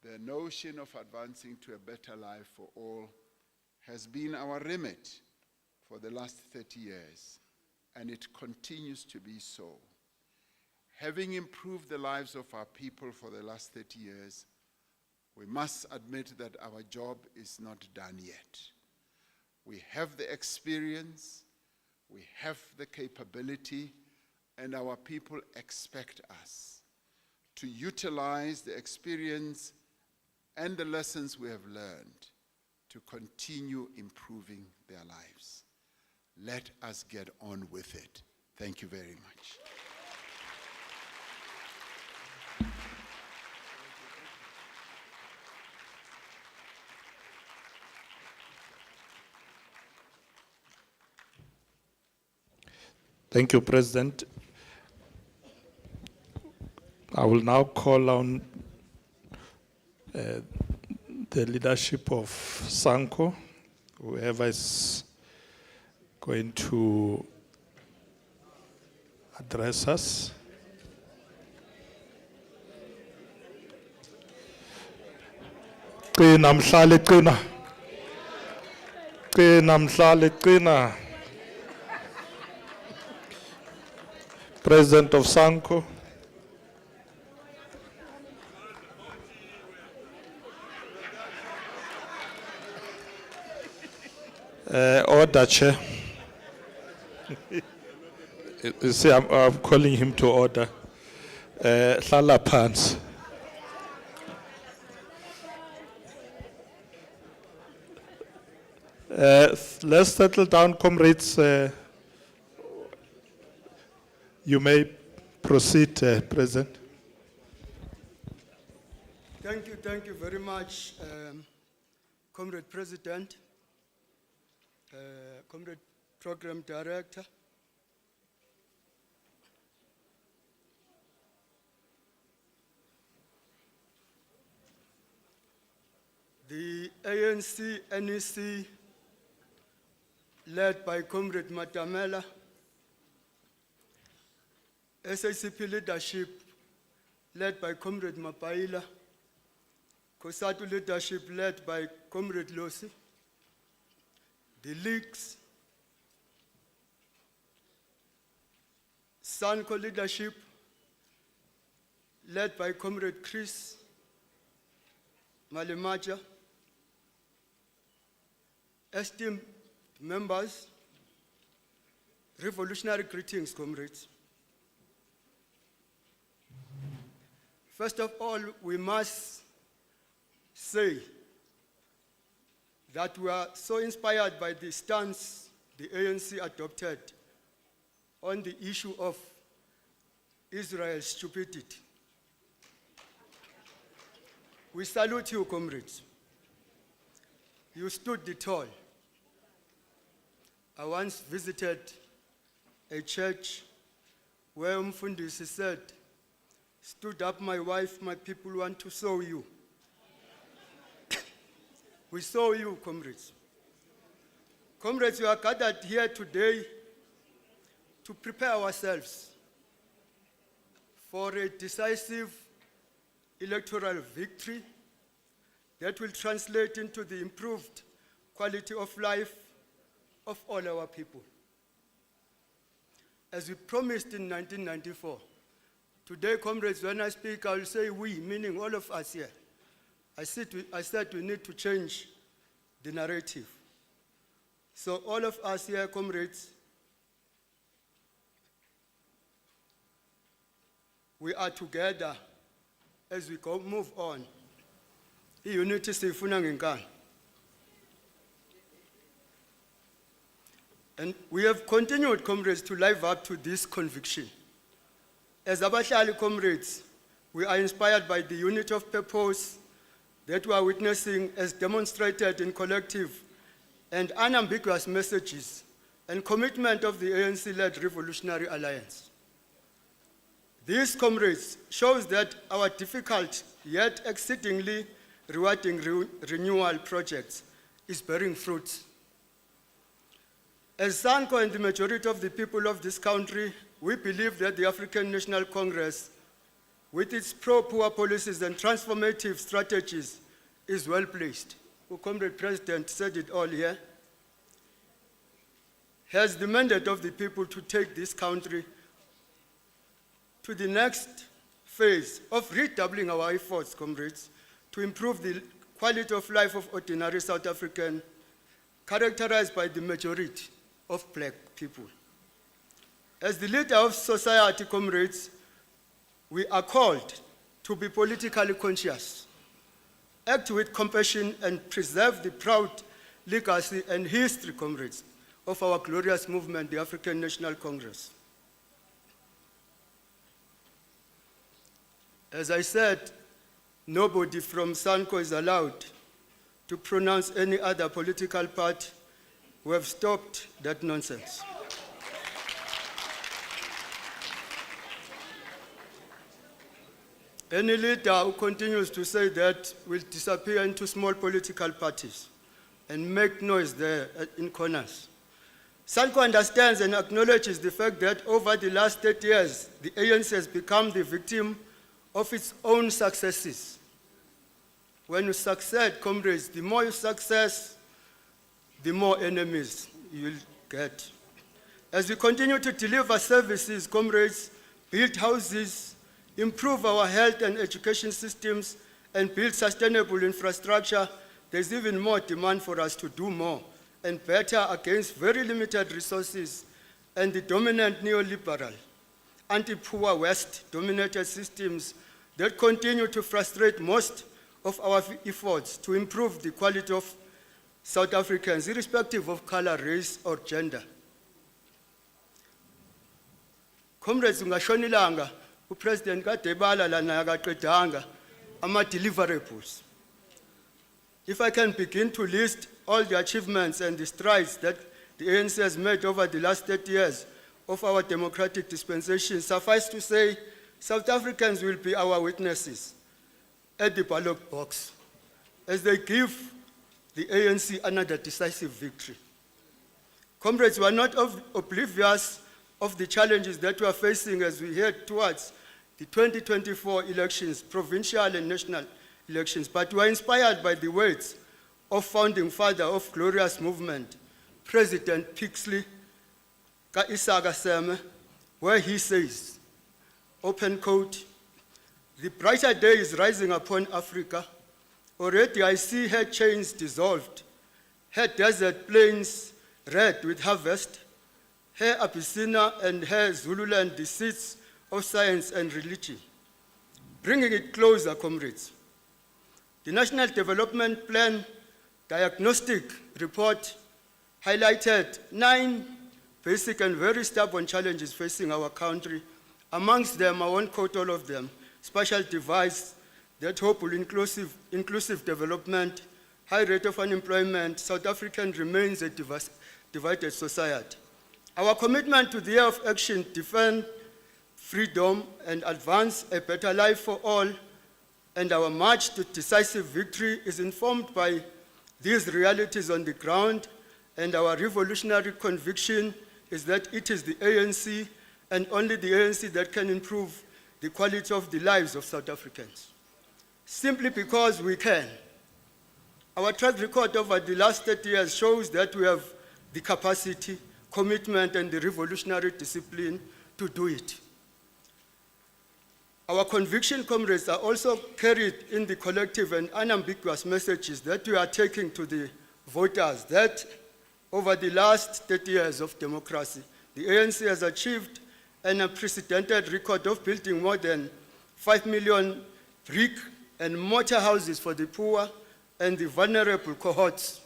Speaker 1: The notion of advancing to a better life for all has been our remit for the last 30 years, and it continues to be so. Having improved the lives of our people for the last 30 years, we must admit that our job is not done yet. We have the experience, we have the capability, and our people expect us to utilize the experience and the lessons we have learned to continue improving their lives. Let us get on with it. Thank you very much.
Speaker 2: Thank you, President. I will now call on the leadership of SANCO, whoever is going to address us. Qina mhlali qina. Qina mhlali qina. President of SANCO. Order, Chair. You see, I'm calling him to order. Hlala phansi. Let's settle down, comrades. You may proceed, President.
Speaker 3: Thank you very much, Comrade President, Comrade Program Director. The ANC NEC, led by Comrade Matamela, SACP leadership, led by Comrade Mapaila, COSATU leadership led by Comrade Losi, the leagues, SANCO leadership led by Comrade Chris Malemaja, esteemed members, revolutionary greetings, comrades. First of all, we must say that we are so inspired by the stance the ANC adopted on the issue of Israel's stupidity. We salute you, comrades. You stood the tall. I once visited a church where Mfundisi said, "Stood up, my wife, my people want to saw you." We saw you, comrades. Comrades, we are gathered here today to prepare ourselves for a decisive electoral victory that will translate into the improved quality of life of all our people. As we promised in 1994, today, comrades, when I speak, I will say we, meaning all of us here. I said we need to change the narrative. So all of us here, comrades, we are together as we move on. Unity siyifuna ngenkani. And we have continued, comrades, to live up to this conviction. As abahlali comrades, we are inspired by the unity of purpose that we are witnessing as demonstrated in collective and unambiguous messages and commitment of the ANC-led Revolutionary Alliance. This, comrades, shows that our difficult yet exceedingly rewarding renewal projects is bearing fruit. As SANCO and the majority of the people of this country, we believe that the African National Congress, with its pro-poor policies and transformative strategies, is well placed. The Comrade President said it all here. Has the mandate of the people to take this country to the next phase of redoubling our efforts, comrades, to improve the quality of life of ordinary South African, characterized by the majority of black people. As the leader of society, comrades, we are called to be politically conscious, act with compassion, and preserve the proud legacy and history, comrades, of our glorious movement, the African National Congress. As I said, nobody from SANCO is allowed to pronounce any other political party. We have stopped that nonsense. Any leader who continues to say that will disappear into small political parties and make noise there in corners. SANCO understands and acknowledges the fact that over the last 30 years, the ANC has become the victim of its own successes. When you succeed, comrades, the more you success, the more enemies you'll get. As we continue to deliver services, comrades, build houses, improve our health and education systems, and build sustainable infrastructure, there's even more demand for us to do more and better against very limited resources and the dominant neoliberal, anti-poor West-dominated systems that continue to frustrate most of our efforts to improve the quality of South Africans, irrespective of color, race, or gender. Comrades, ungashonilanga, uPresident kaDebala lana akaqedanga ama-deliverables. If I can begin to list all the achievements and the strides that the ANC has made over the last 30 years of our democratic dispensation, suffice to say, South Africans will be our witnesses at the ballot box as they give the ANC another decisive victory. Comrades, we are not oblivious of the challenges that we are facing as we head towards the 2024 elections, provincial and national elections, but were inspired by the words of founding father of glorious movement, President Pixley Ka Isaga Seme, where he says, open quote, "The brighter day is rising upon Africa. Already I see her chains dissolved, her desert plains red with harvest, her Abyssinia and her Zululand the seats of science and religion. Bringing it closer, comrades. The National Development Plan Diagnostic Report highlighted 9 basic and very stubborn challenges facing our country. Amongst them, I won't quote all of them, spatial divides that hope will inclusive development, high rate of unemployment. South Africa remains a divided society. Our commitment to the year of action, defend freedom and advance a better life for all, and our march to decisive victory is informed by these realities on the ground, and our revolutionary conviction is that it is the ANC and only the ANC that can improve the quality of the lives of South Africans. Simply because we can. Our track record over the last 30 years shows that we have the capacity, commitment, and the revolutionary discipline to do it. Our conviction, comrades, are also carried in the collective and unambiguous messages that we are taking to the voters that over the last 30 years of democracy, the ANC has achieved an unprecedented record of building more than 5 million brick and mortar houses for the poor and the vulnerable cohorts.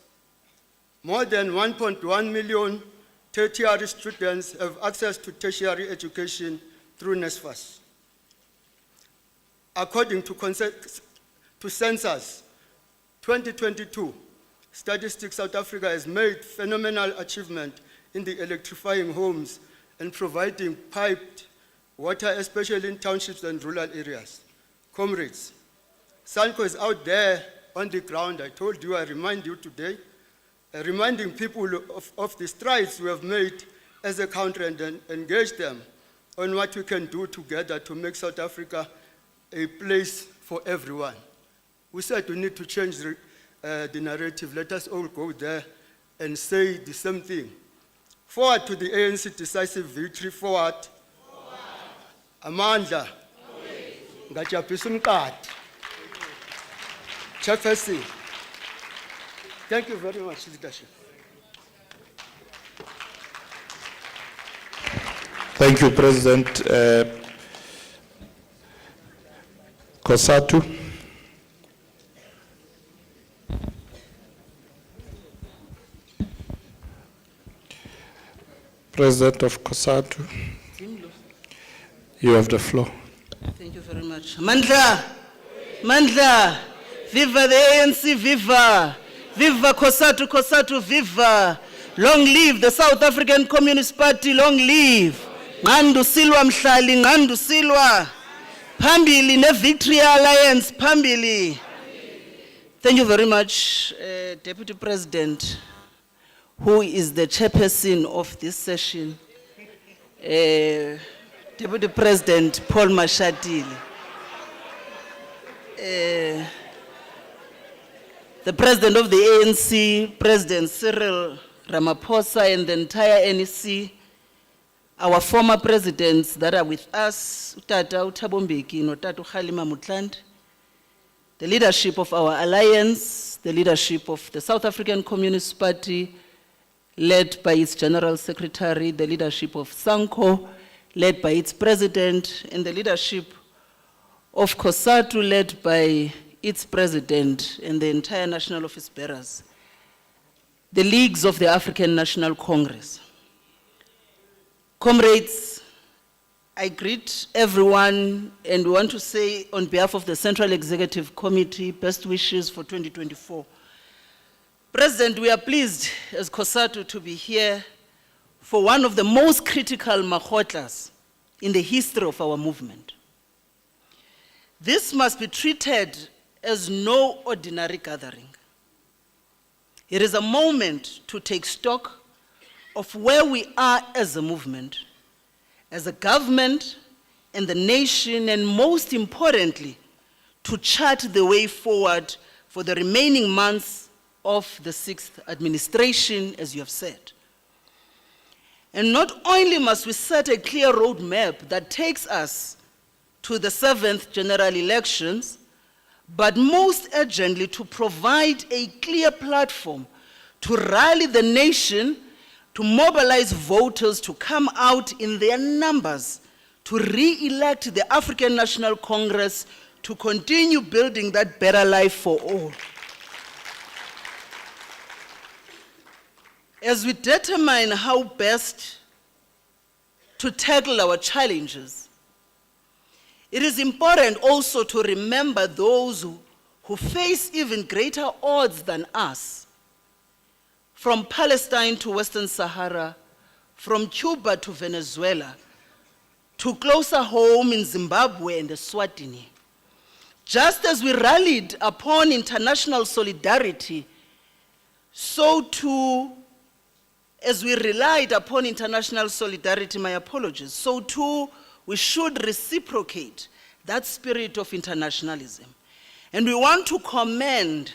Speaker 3: More than 1.1 million tertiary students have access to tertiary education through NSFAS. According to Census 2022, Statistics South Africa has made phenomenal achievement in the electrifying homes and providing piped water, especially in townships and rural areas. Comrades, SANCO is out there on the ground. I told you, I remind you today, reminding people of the strides we have made as a country and engage them on what we can do together to make South Africa a place for everyone. We said we need to change the narrative. Let us all go there and say the same thing. Forward to the ANC decisive victory, forward. Amandla. Ngajabhisa umqadi. Chairperson. Thank you very much, leadership.
Speaker 2: Thank you, President Kosatu. President of Kosatu, you have the floor.
Speaker 4: Thank you very much. Mandla! Mandla! Viva the ANC, viva! Viva Kosatu, Kosatu, viva! Long live the South African Communist Party, long live! Ngandu Silwa Mhlali, Ngandu Silwa! Phambili ne Victory Alliance, Phambili! Thank you very much, Deputy President, who is the chairperson of this session, Deputy President Paul Mashatile, the President of the ANC, President Cyril Ramaphosa, and the entire NEC, our former presidents that are with us, Utata Thabo Mbeki, Notata Kgalema Motlanthe, the leadership of our alliance, the leadership of the South African Communist Party, led by its General Secretary, the leadership of SANCO, led by its President, and the leadership of COSATU, led by its President and the entire National Office Bearers, the leagues of the African National Congress. Comrades, I greet everyone and want to say on behalf of the Central Executive Committee, best wishes for 2024. President, we are pleased as COSATU to be here for one of the most critical Lekgotlas in the history of our movement. This must be treated as no ordinary gathering. It is a moment to take stock of where we are as a movement, as a government, and the nation, and most importantly, to chart the way forward for the remaining months of the 6th administration, as you have said. And not only must we set a clear roadmap that takes us to the 7th general elections, but most urgently to provide a clear platform to rally the nation, to mobilize voters to come out in their numbers, to re-elect the African National Congress, to continue building that better life for all. As we determine how best to tackle our challenges, it is important also to remember those who face even greater odds than us, from Palestine to Western Sahara, from Cuba to Venezuela, to closer home in Zimbabwe and Eswatini. Just as we rallied upon international solidarity, so too, as we relied upon international solidarity, my apologies, so too we should reciprocate that spirit of internationalism. And we want to commend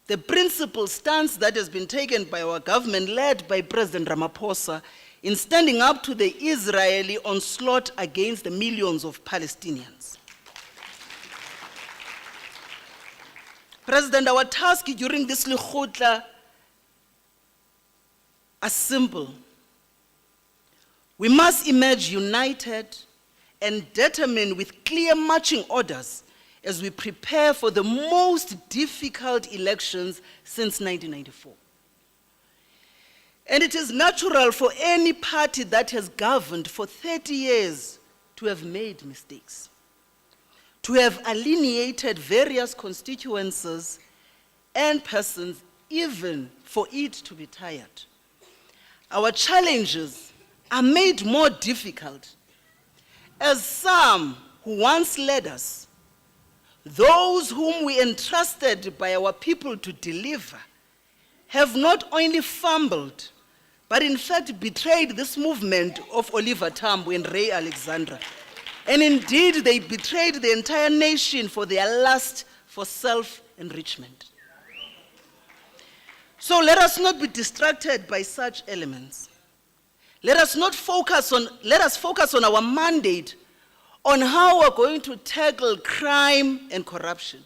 Speaker 4: the principled stance that has been taken by our government, led by President Ramaphosa, in standing up to the Israeli onslaught against the millions of Palestinians. President, our task during this Lekgotla are simple. We must emerge united and determined with clear marching orders as we prepare for the most difficult elections since 1994. And it is natural for any party that has governed for 30 years to have made mistakes, to have alienated various constituencies and persons, even for it to be tired. Our challenges are made more difficult as some who once led us, those whom we entrusted by our people to deliver, have not only fumbled, but in fact betrayed this movement of Oliver Tambo and Ray Alexander. And indeed, they betrayed the entire nation for their lust for self-enrichment. So let us not be distracted by such elements. Let us focus on our mandate, on how we're going to tackle crime and corruption,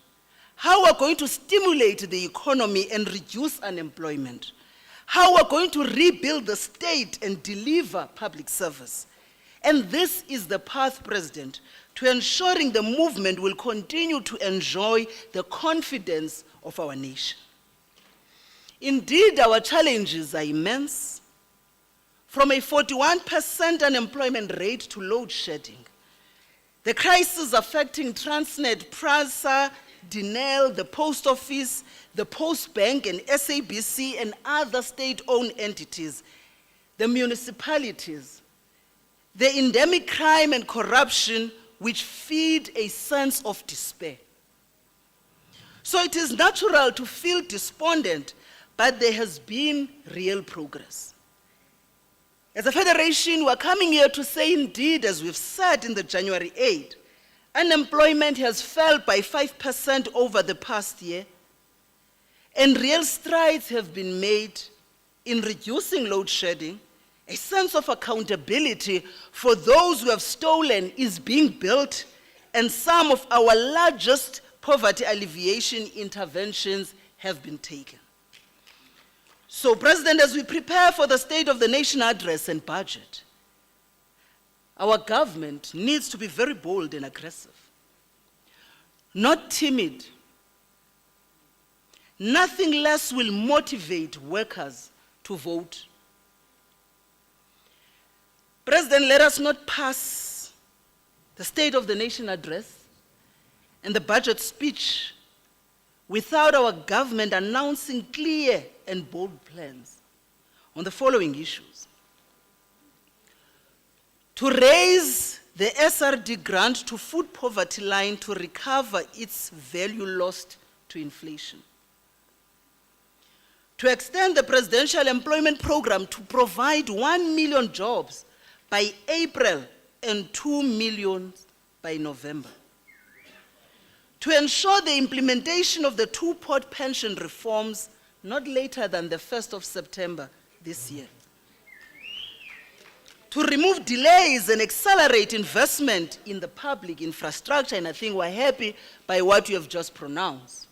Speaker 4: how we're going to stimulate the economy and reduce unemployment, how we're going to rebuild the state and deliver public service. And this is the path, President, to ensuring the movement will continue to enjoy the confidence of our nation. Indeed, our challenges are immense, from a 41% unemployment rate to load shedding, the crisis affecting Transnet, PRASA, Dinel, the Post Office, the Post Bank, and SABC, and other state-owned entities, the municipalities, the endemic crime and corruption which feed a sense of despair. So it is natural to feel despondent, but there has been real progress. As a federation, we're coming here to say, indeed, as we've said in the January 8, unemployment has fell by 5% over the past year, and real strides have been made in reducing load shedding. A sense of accountability for those who have stolen is being built, and some of our largest poverty alleviation interventions have been taken. So, President, as we prepare for the State of the Nation address and budget, our government needs to be very bold and aggressive, not timid. Nothing less will motivate workers to vote. President, let us not pass the State of the Nation address and the budget speech without our government announcing clear and bold plans on the following issues. To raise the SRD grant to food poverty line to recover its value lost to inflation. To extend the presidential employment program to provide 1 million jobs by April and 2 million by November. To ensure the implementation of the two-pot pension reforms not later than the 1st of September this year. To remove delays and accelerate investment in the public infrastructure, and I think we're happy by what you have just pronounced.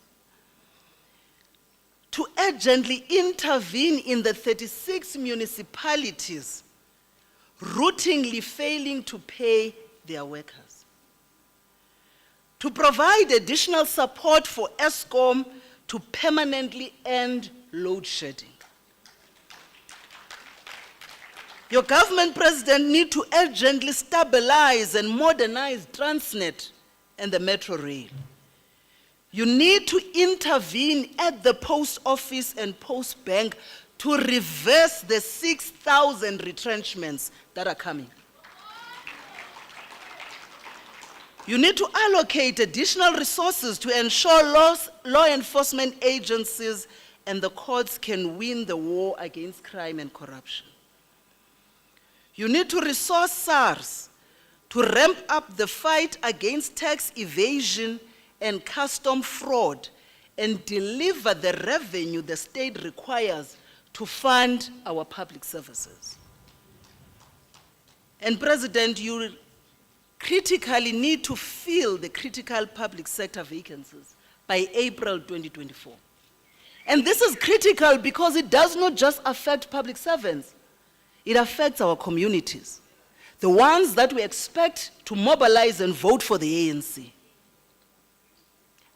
Speaker 4: To urgently intervene in the 36 municipalities routinely failing to pay their workers. To provide additional support for ESCOM to permanently end load shedding. Your government, President, need to urgently stabilize and modernize Transnet and the Metro Rail. You need to intervene at the post office and post bank to reverse the 6,000 retrenchments that are coming. You need to allocate additional resources to ensure law enforcement agencies and the courts can win the war against crime and corruption. You need to resource SARS to ramp up the fight against tax evasion and custom fraud and deliver the revenue the state requires to fund our public services. And President, you critically need to fill the critical public sector vacancies by April 2024. And this is critical because it does not just affect public servants, it affects our communities, the ones that we expect to mobilize and vote for the ANC.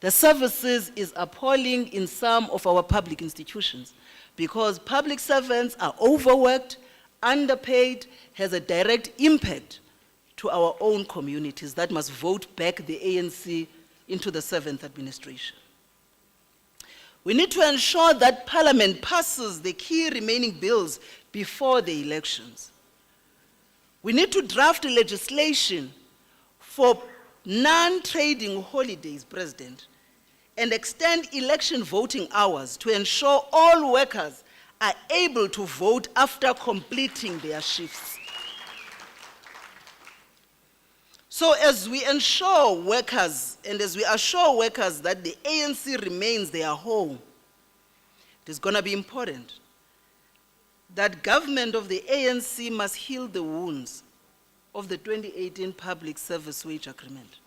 Speaker 4: The services is appalling in some of our public institutions because public servants are overworked, underpaid, has a direct impact to our own communities that must vote back the ANC into the 7th administration. We need to ensure that Parliament passes the key remaining bills before the elections. We need to draft legislation for non-trading holidays, President, and extend election voting hours to ensure all workers are able to vote after completing their shifts. So as we ensure workers, and as we assure workers that the ANC remains their home, it is going to be important that government of the ANC must heal the wounds of the 2018 Public Service Wage Agreement.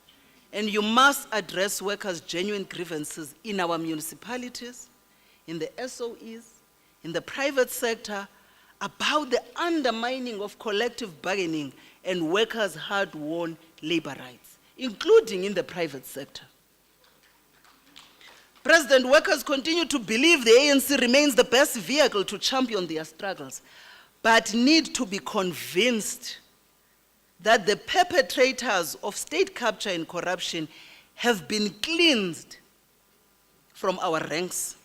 Speaker 4: And you must address workers' genuine grievances in our municipalities, in the SOEs, in the private sector, about the undermining of collective bargaining and workers' hard-won labor rights, including in the private sector. President, workers continue to believe the ANC remains the best vehicle to champion their struggles, but need to be convinced that the perpetrators of state capture and corruption have been cleansed from our ranks,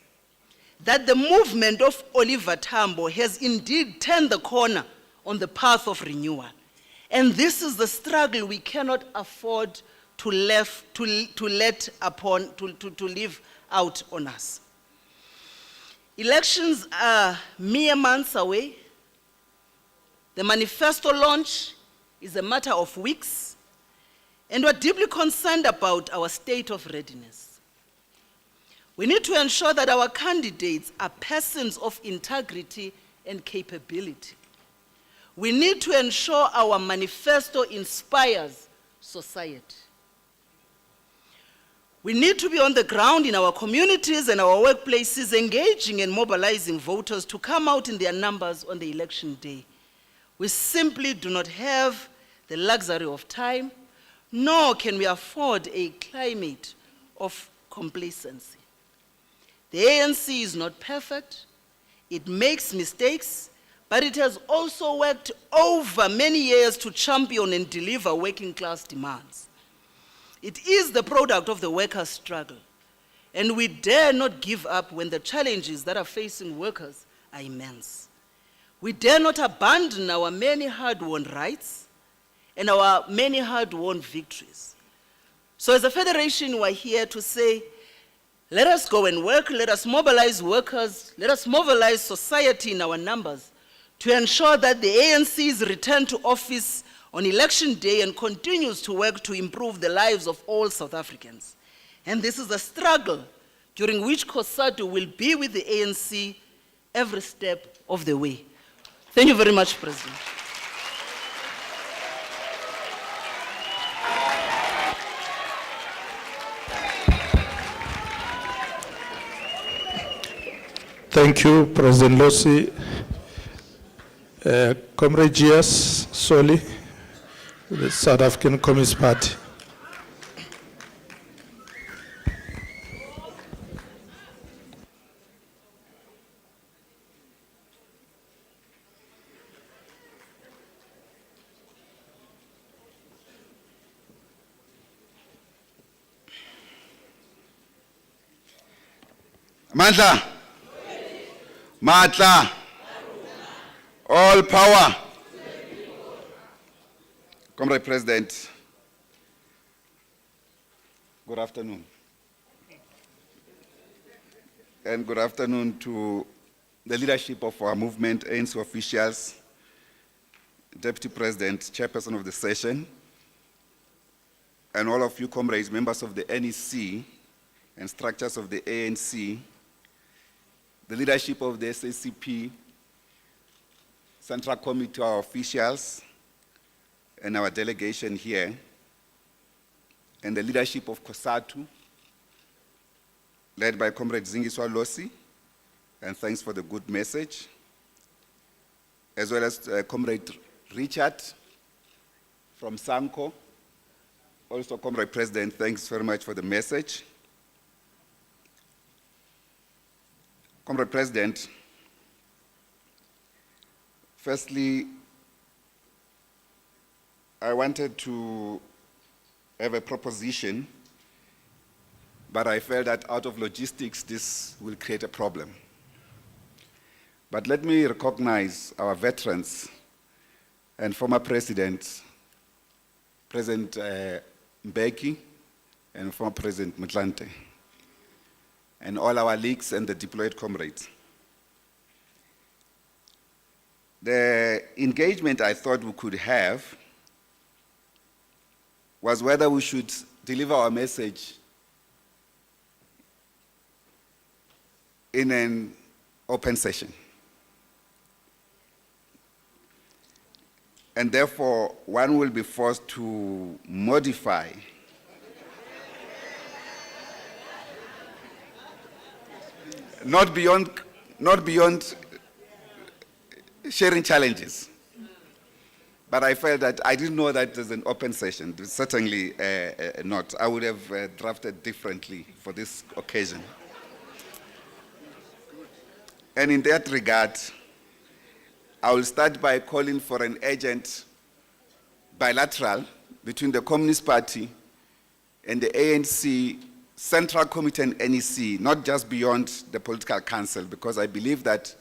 Speaker 4: that the movement of Oliver Tambo has indeed turned the corner on the path of renewal. And this is the struggle we cannot afford to leave out on us. Elections are mere months away. The manifesto launch is a matter of weeks, and we're deeply concerned about our state of readiness. We need to ensure that our candidates are persons of integrity and capability. We need to ensure our manifesto inspires society. We need to be on the ground in our communities and our workplaces, engaging and mobilizing voters to come out in their numbers on the election day. We simply do not have the luxury of time, nor can we afford a climate of complacency. The ANC is not perfect. It makes mistakes, but it has also worked over many years to champion and deliver working class demands. It is the product of the workers' struggle, and we dare not give up when the challenges that are facing workers are immense. We dare not abandon our many hard-won rights and our many hard-won victories. So as a federation, we're here to say, let us go and work, let us mobilize workers, let us mobilize society in our numbers to ensure that the ANC's return to office on election day and continues to work to improve the lives of all South Africans. And this is a struggle during which COSATU will be with the ANC every step of the way. Thank you very much, President.
Speaker 2: Thank you, President Losi. Comrade G.S. Soli, the South African Communist Party.
Speaker 1: Mandla. Matla. All power. Comrade President, good afternoon. And good afternoon to the leadership of our movement, ANC officials, Deputy President, Chairperson of the session, and all of you comrades, members of the NEC and structures of the ANC, the leadership of the SACP, Central Committee, our officials, and our delegation here, and the leadership of COSATU, led by Comrade Zingiswa Losi, and thanks for the good message, as well as Comrade Richard from SANCO, also Comrade President, thanks very much for the message. Comrade President, firstly, I wanted to have a proposition, but I felt that out of logistics, this will create a problem. But let me recognize our veterans and former presidents, President Mbeki and former President Motlanthe, and all our leagues and the deployed comrades. The engagement I thought we could have was whether we should deliver our message in an open session. And therefore, one will be forced to modify not beyond sharing challenges. But I felt that I didn't know that there's an open session. Certainly not. I would have drafted differently for this occasion. And in that regard, I will start by calling for an urgent bilateral between the Communist Party and the ANC Central Committee and NEC, not just beyond the Political Council, because I believe that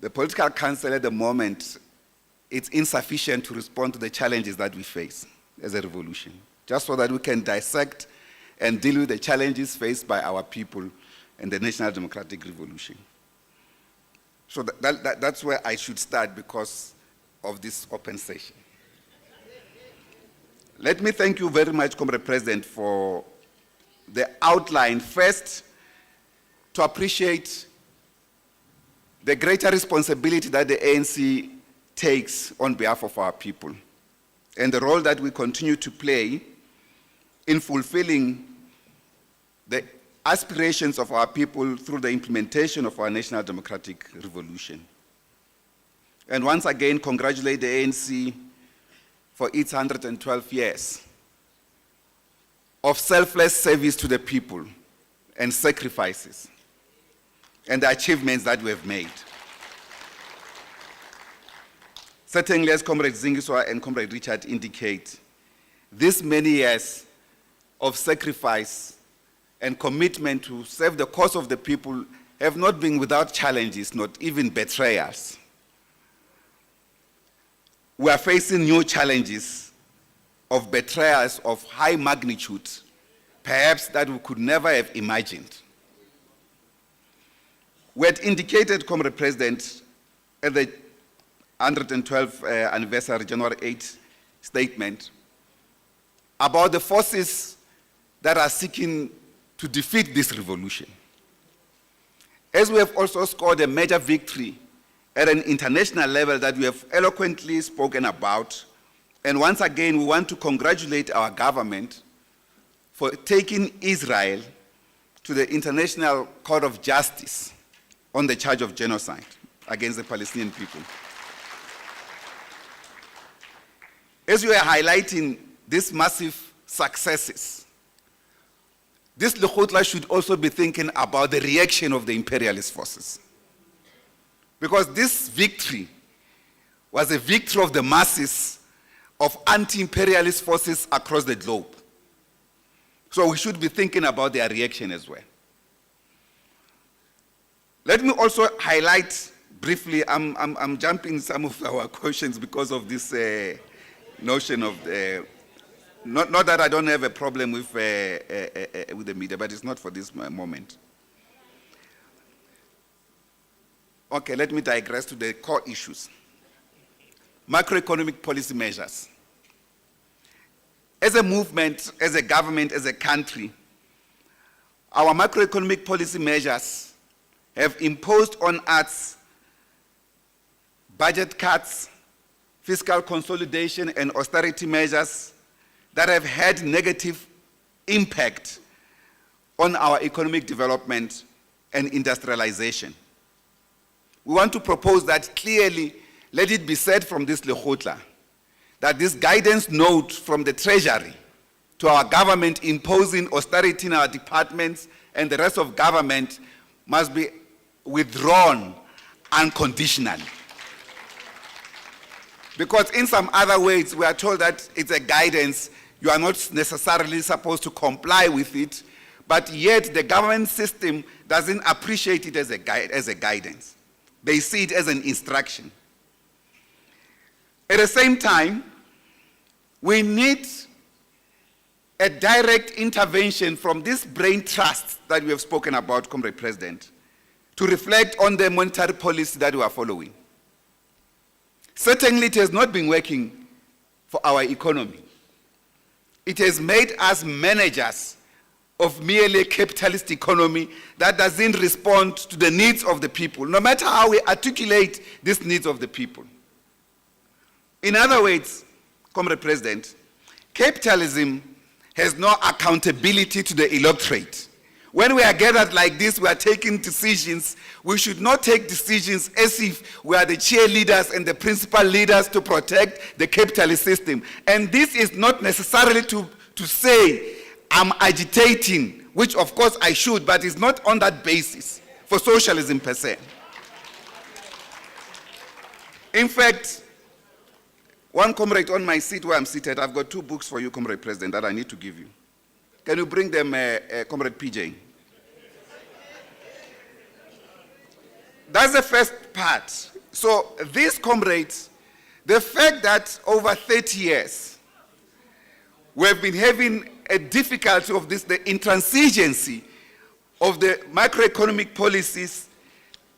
Speaker 1: the Political Council at the moment, it's insufficient to respond to the challenges that we face as a revolution, just so that we can dissect and deal with the challenges faced by our people in the National Democratic Revolution. So that's where I should start because of this open session. Let me thank you very much, Comrade President, for the outline. First, to appreciate the greater responsibility that the ANC takes on behalf of our people and the role that we continue to play in fulfilling the aspirations of our people through the implementation of our National Democratic Revolution. And once again, congratulate the ANC for its 112 years of selfless service to the people and sacrifices and the achievements that we have made. Certainly, as Comrade Zingiswa and Comrade Richard indicate, these many years of sacrifice and commitment to serve the cause of the people have not been without challenges, not even betrayals. We are facing new challenges of betrayals of high magnitude, perhaps that we could never have imagined. We had indicated, Comrade President, at the 112th anniversary, January 8,
Speaker 5: statement about the forces that are seeking to defeat this revolution. As we have also scored a major victory at an international level that we have eloquently spoken about, and once again we want to congratulate our government for taking Israel to the International Court of Justice on the charge of genocide against the Palestinian people. As we are highlighting these massive successes, this Lekgotla should also be thinking about the reaction of the imperialist forces. Because this victory was a victory of the masses of anti-imperialist forces across the globe. So we should be thinking about their reaction as well. Let me also highlight briefly, I'm jumping some of our questions because of this notion of, not that I don't have a problem with the media, but it's not for this moment. Okay, let me digress to the core issues. Macroeconomic policy measures. As a movement, as a government, as a country, our macroeconomic policy measures have imposed on us budget cuts, fiscal consolidation, and austerity measures that have had negative impact on our economic development and industrialization. We want to propose that clearly, let it be said from this Lekgotla, that this guidance note from the Treasury to our government imposing austerity in our departments and the rest of government must be withdrawn unconditionally. Because in some other ways, we are told that it's a guidance, you are not necessarily supposed to comply with it, but yet the government system doesn't appreciate it as a guidance. They see it as an instruction. At the same time, we need a direct intervention from this brain trust that we have spoken about, Comrade President, to reflect on the monetary policy that we are following. Certainly it has not been working for our economy. It has made us managers of merely a capitalist economy that doesn't respond to the needs of the people, no matter how we articulate these needs of the people. In other words, Comrade President, capitalism has no accountability to the electorate. When we are gathered like this, we are taking decisions. We should not take decisions as if we are the cheerleaders and the principal leaders to protect the capitalist system. And this is not necessarily to say I'm agitating, which of course I should, but it's not on that basis for socialism per se. In fact, one comrade on my seat where I'm seated, I've got 2 books for you, Comrade President, that I need to give you. Can you bring them, Comrade PJ? That's the first part. So these comrades, the fact that over 30 years, we have been having a difficulty of this, the intransigency of the macroeconomic policies,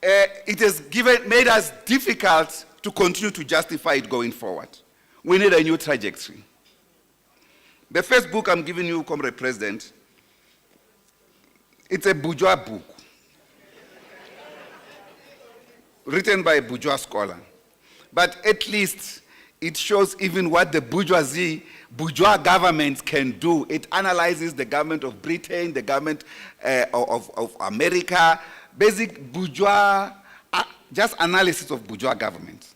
Speaker 5: it has made us difficult to continue to justify it going forward. We need a new trajectory. The first book I'm giving you, Comrade President, it's a bourgeois book, written by a bourgeois scholar. But at least it shows even what the bourgeois governments can do. It analyzes the government of Britain, the government of America, basic bourgeois, just analysis of bourgeois governments.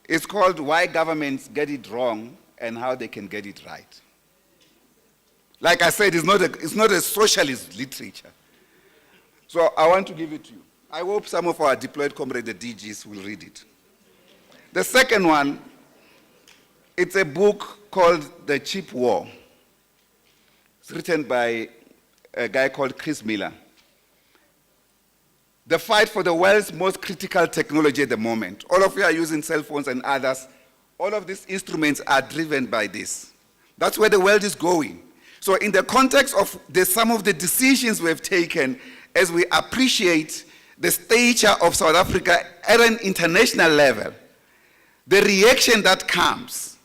Speaker 5: It's called Why Governments Get It Wrong and How They Can Get It Right. Like I said, it's not a socialist literature. So I want to give it to you. I hope some of our deployed comrades, the DGs, will read it. The second one, it's a book called The Cheap War. It's written by a guy called Chris Miller. The fight for the world's most critical technology at the moment. All of you are using cell phones and others. All of these instruments are driven by this. That's where the world is going. So in the context of some of the decisions we have taken, as we appreciate the stature of South Africa at an international level, the reaction that comes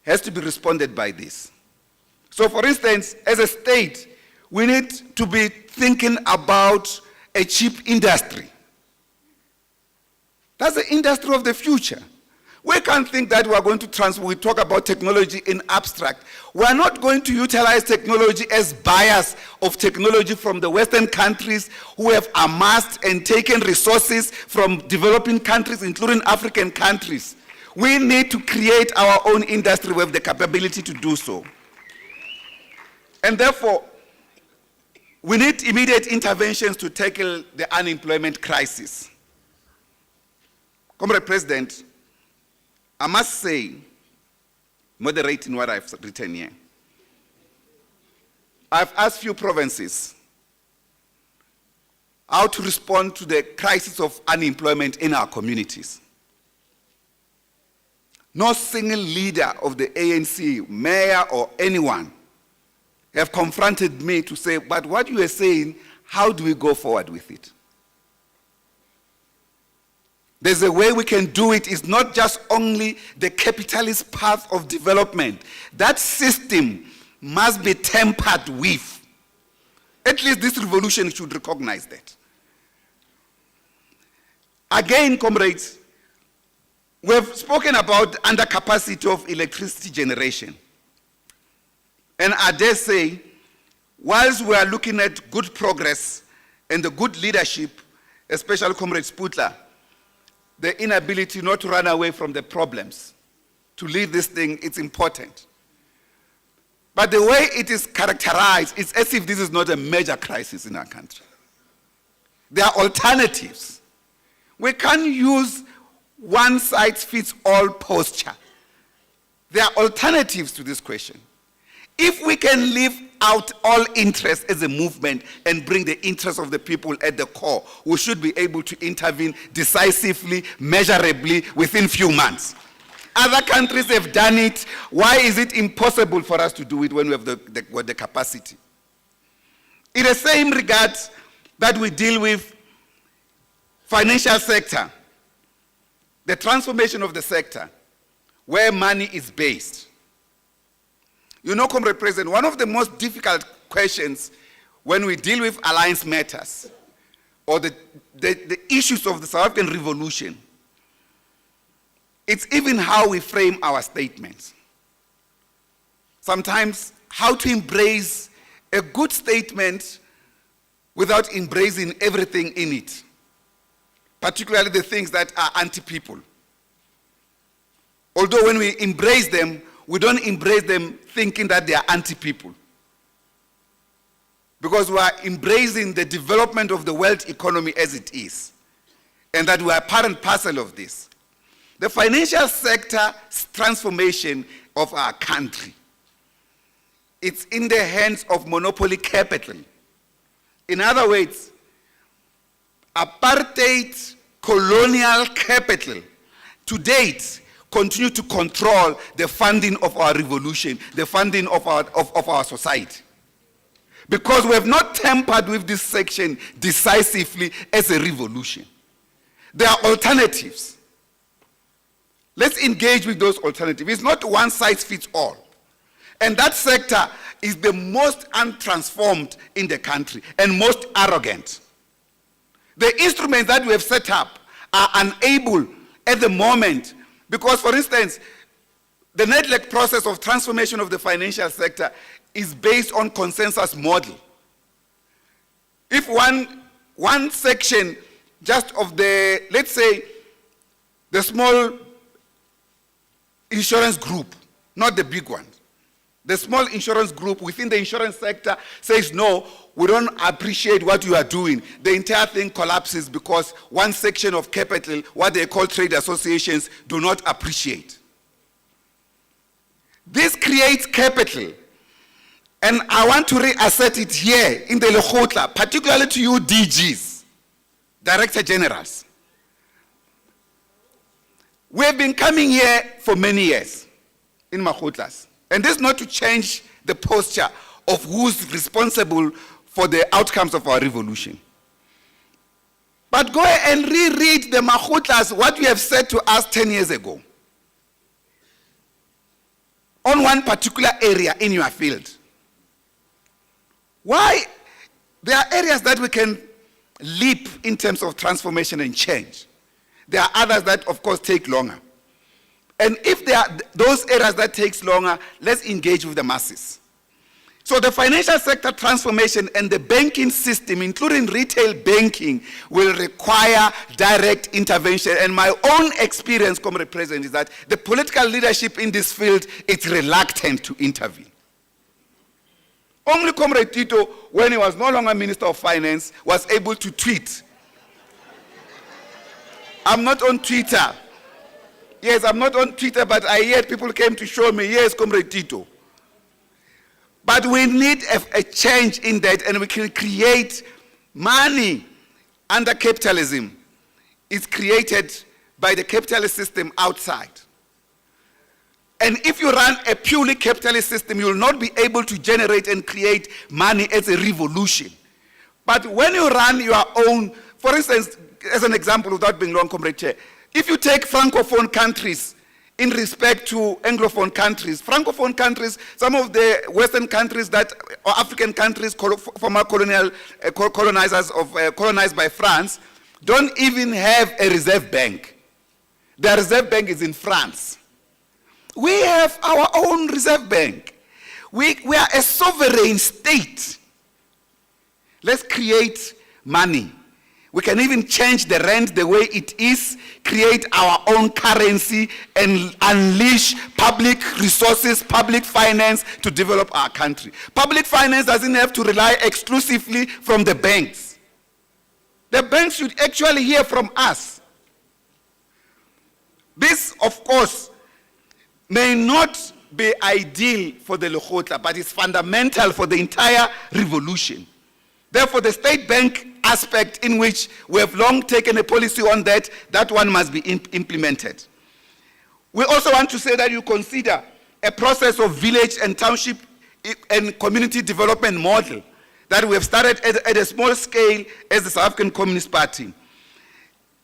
Speaker 5: has to be responded by this. So for instance, as a state, we need to be thinking about a chip industry. That's the industry of the future. We can't think that we are going to we talk about technology in abstract. We are not going to utilize technology as buyers of technology from the Western countries who have amassed and taken resources from developing countries, including African countries. We need to create our own industry with the capability to do so. And therefore, we need immediate interventions to tackle the unemployment crisis. Comrade President, I must say, moderating what I've written here, I've asked few provinces how to respond to the crisis of unemployment in our communities. No single leader of the ANC, mayor or anyone, have confronted me to say, but what you are saying, how do we go forward with it? There's a way we can do it. It's not just only the capitalist path of development. That system must be tempered with. At least this revolution should recognize that. Again, comrades, we've spoken about undercapacity of electricity generation. And I dare say, whilst we are looking at good progress and the good leadership, especially Comrade Sputler, the inability not to run away from the problems, to lead this thing, it's important. But the way it is characterized, it's as if this is not a major crisis in our country. There are alternatives. We can't use one-size-fits-all posture. There are alternatives to this question. If we can leave out all interest as a movement and bring the interests of the people at the core, we should be able to intervene decisively, measurably, within few months. Other countries have done it. Why is it impossible for us to do it when we have the capacity? In the same regard that we deal with financial sector, the transformation of the sector, where money is based. You know, Comrade President, one of the most difficult questions when we deal with alliance matters or the issues of the South African Revolution, it's even how we frame our statements. Sometimes how to embrace a good statement without embracing everything in it, particularly the things that are anti-people. Although when we embrace them, we don't embrace them thinking that they are anti-people. Because we are embracing the development of the world economy as it is, and that we are part and parcel of this. The financial sector transformation of our country, it's in the hands of monopoly capital. In other words, apartheid colonial capital to date continue to control the funding of our revolution, the funding of our society. Because we have not tampered with this section decisively as a revolution. There are alternatives. Let's engage with those alternatives. It's not one size fits all. And that sector is the most untransformed in the country and most arrogant. The instruments that we have set up are unable at the moment. Because, for instance, the network process of transformation of the financial sector is based on consensus model. If one section just of the, let's say, the small insurance group, not the big one, the small insurance group within the insurance sector says, no, we don't appreciate what you are doing, the entire thing collapses because one section of capital, what they call trade associations, do not appreciate. This creates capital. And I want to reassert it here in the Lekgotla, particularly to you DGs, Director Generals. We have been coming here for many years in Lekgotlas. And this is not to change the posture of who's responsible for the outcomes of our revolution. But go and reread the Lekgotlas, what you have said to us 10 years ago. on one particular area in your field. Why? There are areas that we can leap in terms of transformation and change. There are others that, of course, take longer. And if there are those areas that takes longer, let's engage with the masses. So the financial sector transformation and the banking system, including retail banking, will require direct intervention. And my own experience, Comrade President, is that the political leadership in this field is reluctant to intervene. Only Comrade Tito, when he was no longer Minister of Finance, was able to tweet. I'm not on Twitter. Yes, I'm not on Twitter, but I heard people came to show me, yes, Comrade Tito. But we need a change in that, and we can create money under capitalism. It's created by the capitalist system outside. And if you run a purely capitalist system, you will not be able to generate and create money as a revolution. But when you run your own, for instance, as an example, without being long, Comrade Chair, if you take Francophone countries in respect to Anglophone countries, Francophone countries, some of the Western countries that, or African countries, former colonizers colonized by France, don't even have a reserve bank. Their reserve bank is in France. We have our own reserve bank. We are a sovereign state. Let's create money. We can even change the rand the way it is, create our own currency, and unleash public resources, public finance to develop our country. Public finance doesn't have to rely exclusively from the banks. The banks should actually hear from us. This, of course, may not be ideal for the Lekgotla, but it's fundamental for the entire revolution. Therefore, the state bank aspect, in which we have long taken a policy on that one must be implemented. We also want to say that you consider a process of village and township and community development model that we have started at a small scale as the South African Communist Party.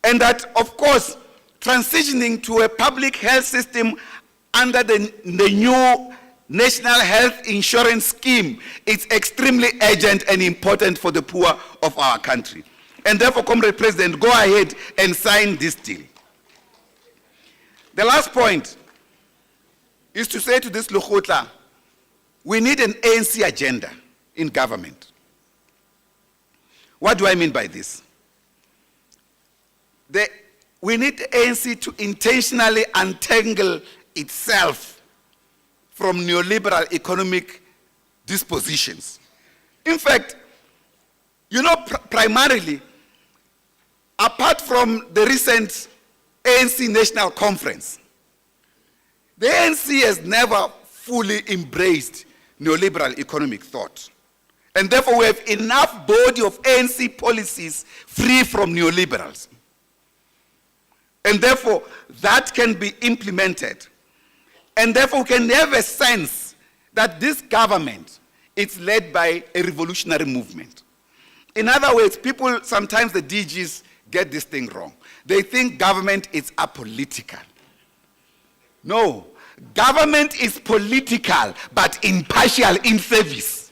Speaker 5: And that, of course, transitioning to a public health system under the new National Health Insurance Scheme is extremely urgent and important for the poor of our country. And therefore, Comrade President, go ahead and sign this deal. The last point is to say to this Lekgotla, we need an ANC agenda in government. What do I mean by this? We need the ANC to intentionally untangle itself from neoliberal economic dispositions. In fact, you know, primarily, apart from the recent ANC National Conference, the ANC has never fully embraced neoliberal economic thought. And therefore, we have enough body of ANC policies free from neoliberals. And therefore, that can be implemented. And therefore, we can have a sense that this government is led by a revolutionary movement. In other words, people, sometimes the DGs get this thing wrong. They think government is apolitical. No, government is political, but impartial in service.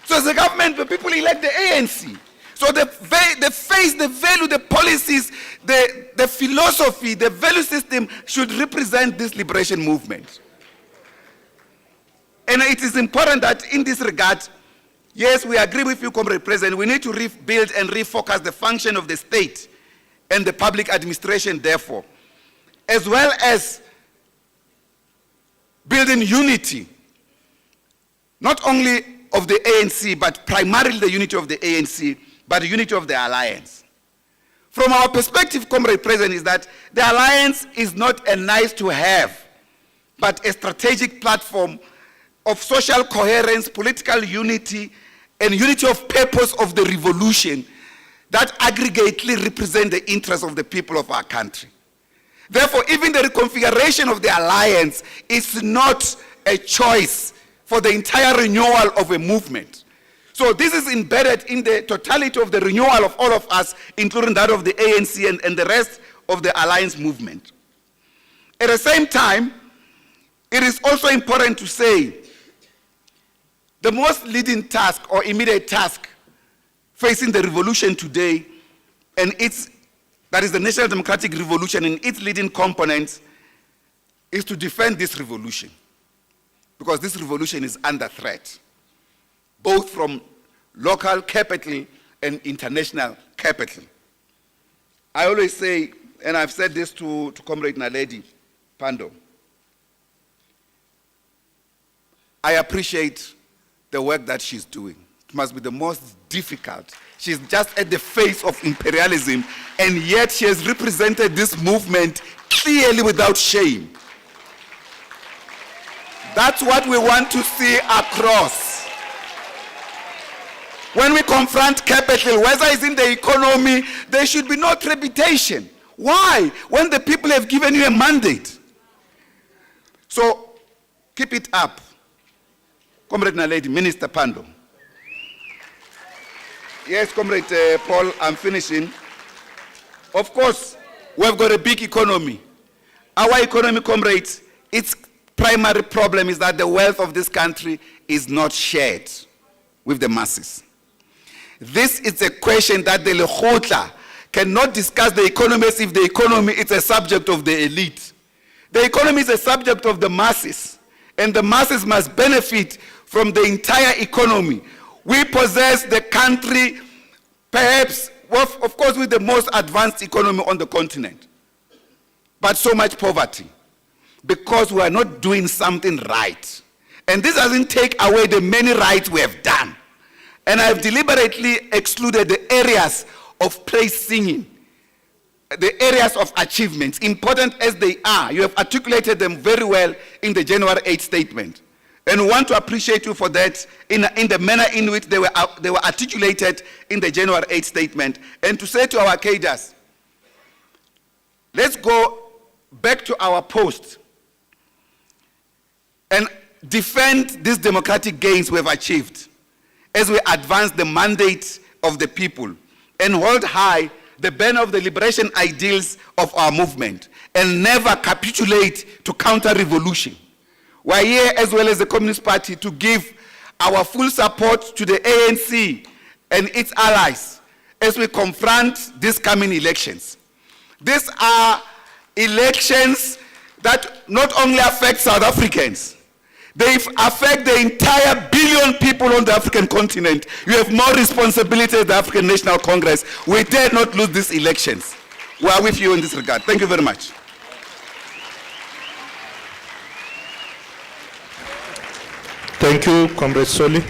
Speaker 5: So as a government, the people elect the ANC. So the face, the value, the policies, the philosophy, the value system should represent this liberation movement. And it is important that in this regard, yes, we agree with you, Comrade President, we need to rebuild and refocus the function of the state and the public administration, therefore, as well as building unity, not only of the ANC, but primarily the unity of the ANC, but the unity of the alliance. From our perspective, Comrade President, is that the alliance is not a nice to have, but a strategic platform of social coherence, political unity, and unity of purpose of the revolution that aggregately represent the interests of the people of our country. Therefore, even the reconfiguration of the alliance is not a choice for the entire renewal of a movement. So this is embedded in the totality of the renewal of all of us, including that of the ANC and the rest of the alliance movement. At the same time, it is also important to say the most leading task or immediate task facing the revolution today, and that is the National Democratic Revolution and its leading components, is to defend this revolution. Because this revolution is under threat, both from local capital and international capital. I always say, and I've said this to Comrade Naledi Pando, I appreciate the work that she's doing. It must be the most difficult. She's just at the face of imperialism, and yet she has represented this movement clearly without shame. That's what we want to see across. When we confront capital, whether it's in the economy, there should be no trepidation. Why? When the people have given you a mandate. So, keep it up. Comrade Naledi, Minister Pando. Yes, Comrade Paul, I'm finishing. Of course, we've got a big economy. Our economy, comrades, its primary problem is that the wealth of this country is not shared with the masses. This is a question that the Lekgotla cannot discuss the economy as if the economy is a subject of the elite. The economy is a subject of the masses, and the masses must benefit from the entire economy. We possess the country, perhaps, of course, with the most advanced economy on the continent, but so much poverty, because we are not doing something right. And this doesn't take away the many rights we have done. And I have deliberately excluded the areas of praise singing, the areas of achievements, important as they are. You have articulated them very well in the January 8th statement. And we want to appreciate you for that in the manner in which they were articulated in the January 8th statement. And to say to our cadres, let's go back to our post and defend these democratic gains we have achieved as we advance the mandate of the people and hold high the banner of the liberation ideals of our movement and never capitulate to counter-revolution. We are here, as well as the Communist Party, to give our full support to the ANC and its allies as we confront these coming elections. These are elections that not only affect South Africans, they affect the entire billion people on the African continent. You have more responsibility as the African National Congress. We dare not lose these elections. We are with you in this regard. Thank you very much.
Speaker 2: Thank you, Comrade Soli.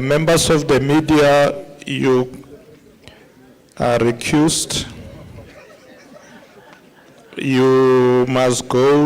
Speaker 2: Members of the media, you are recused. You must go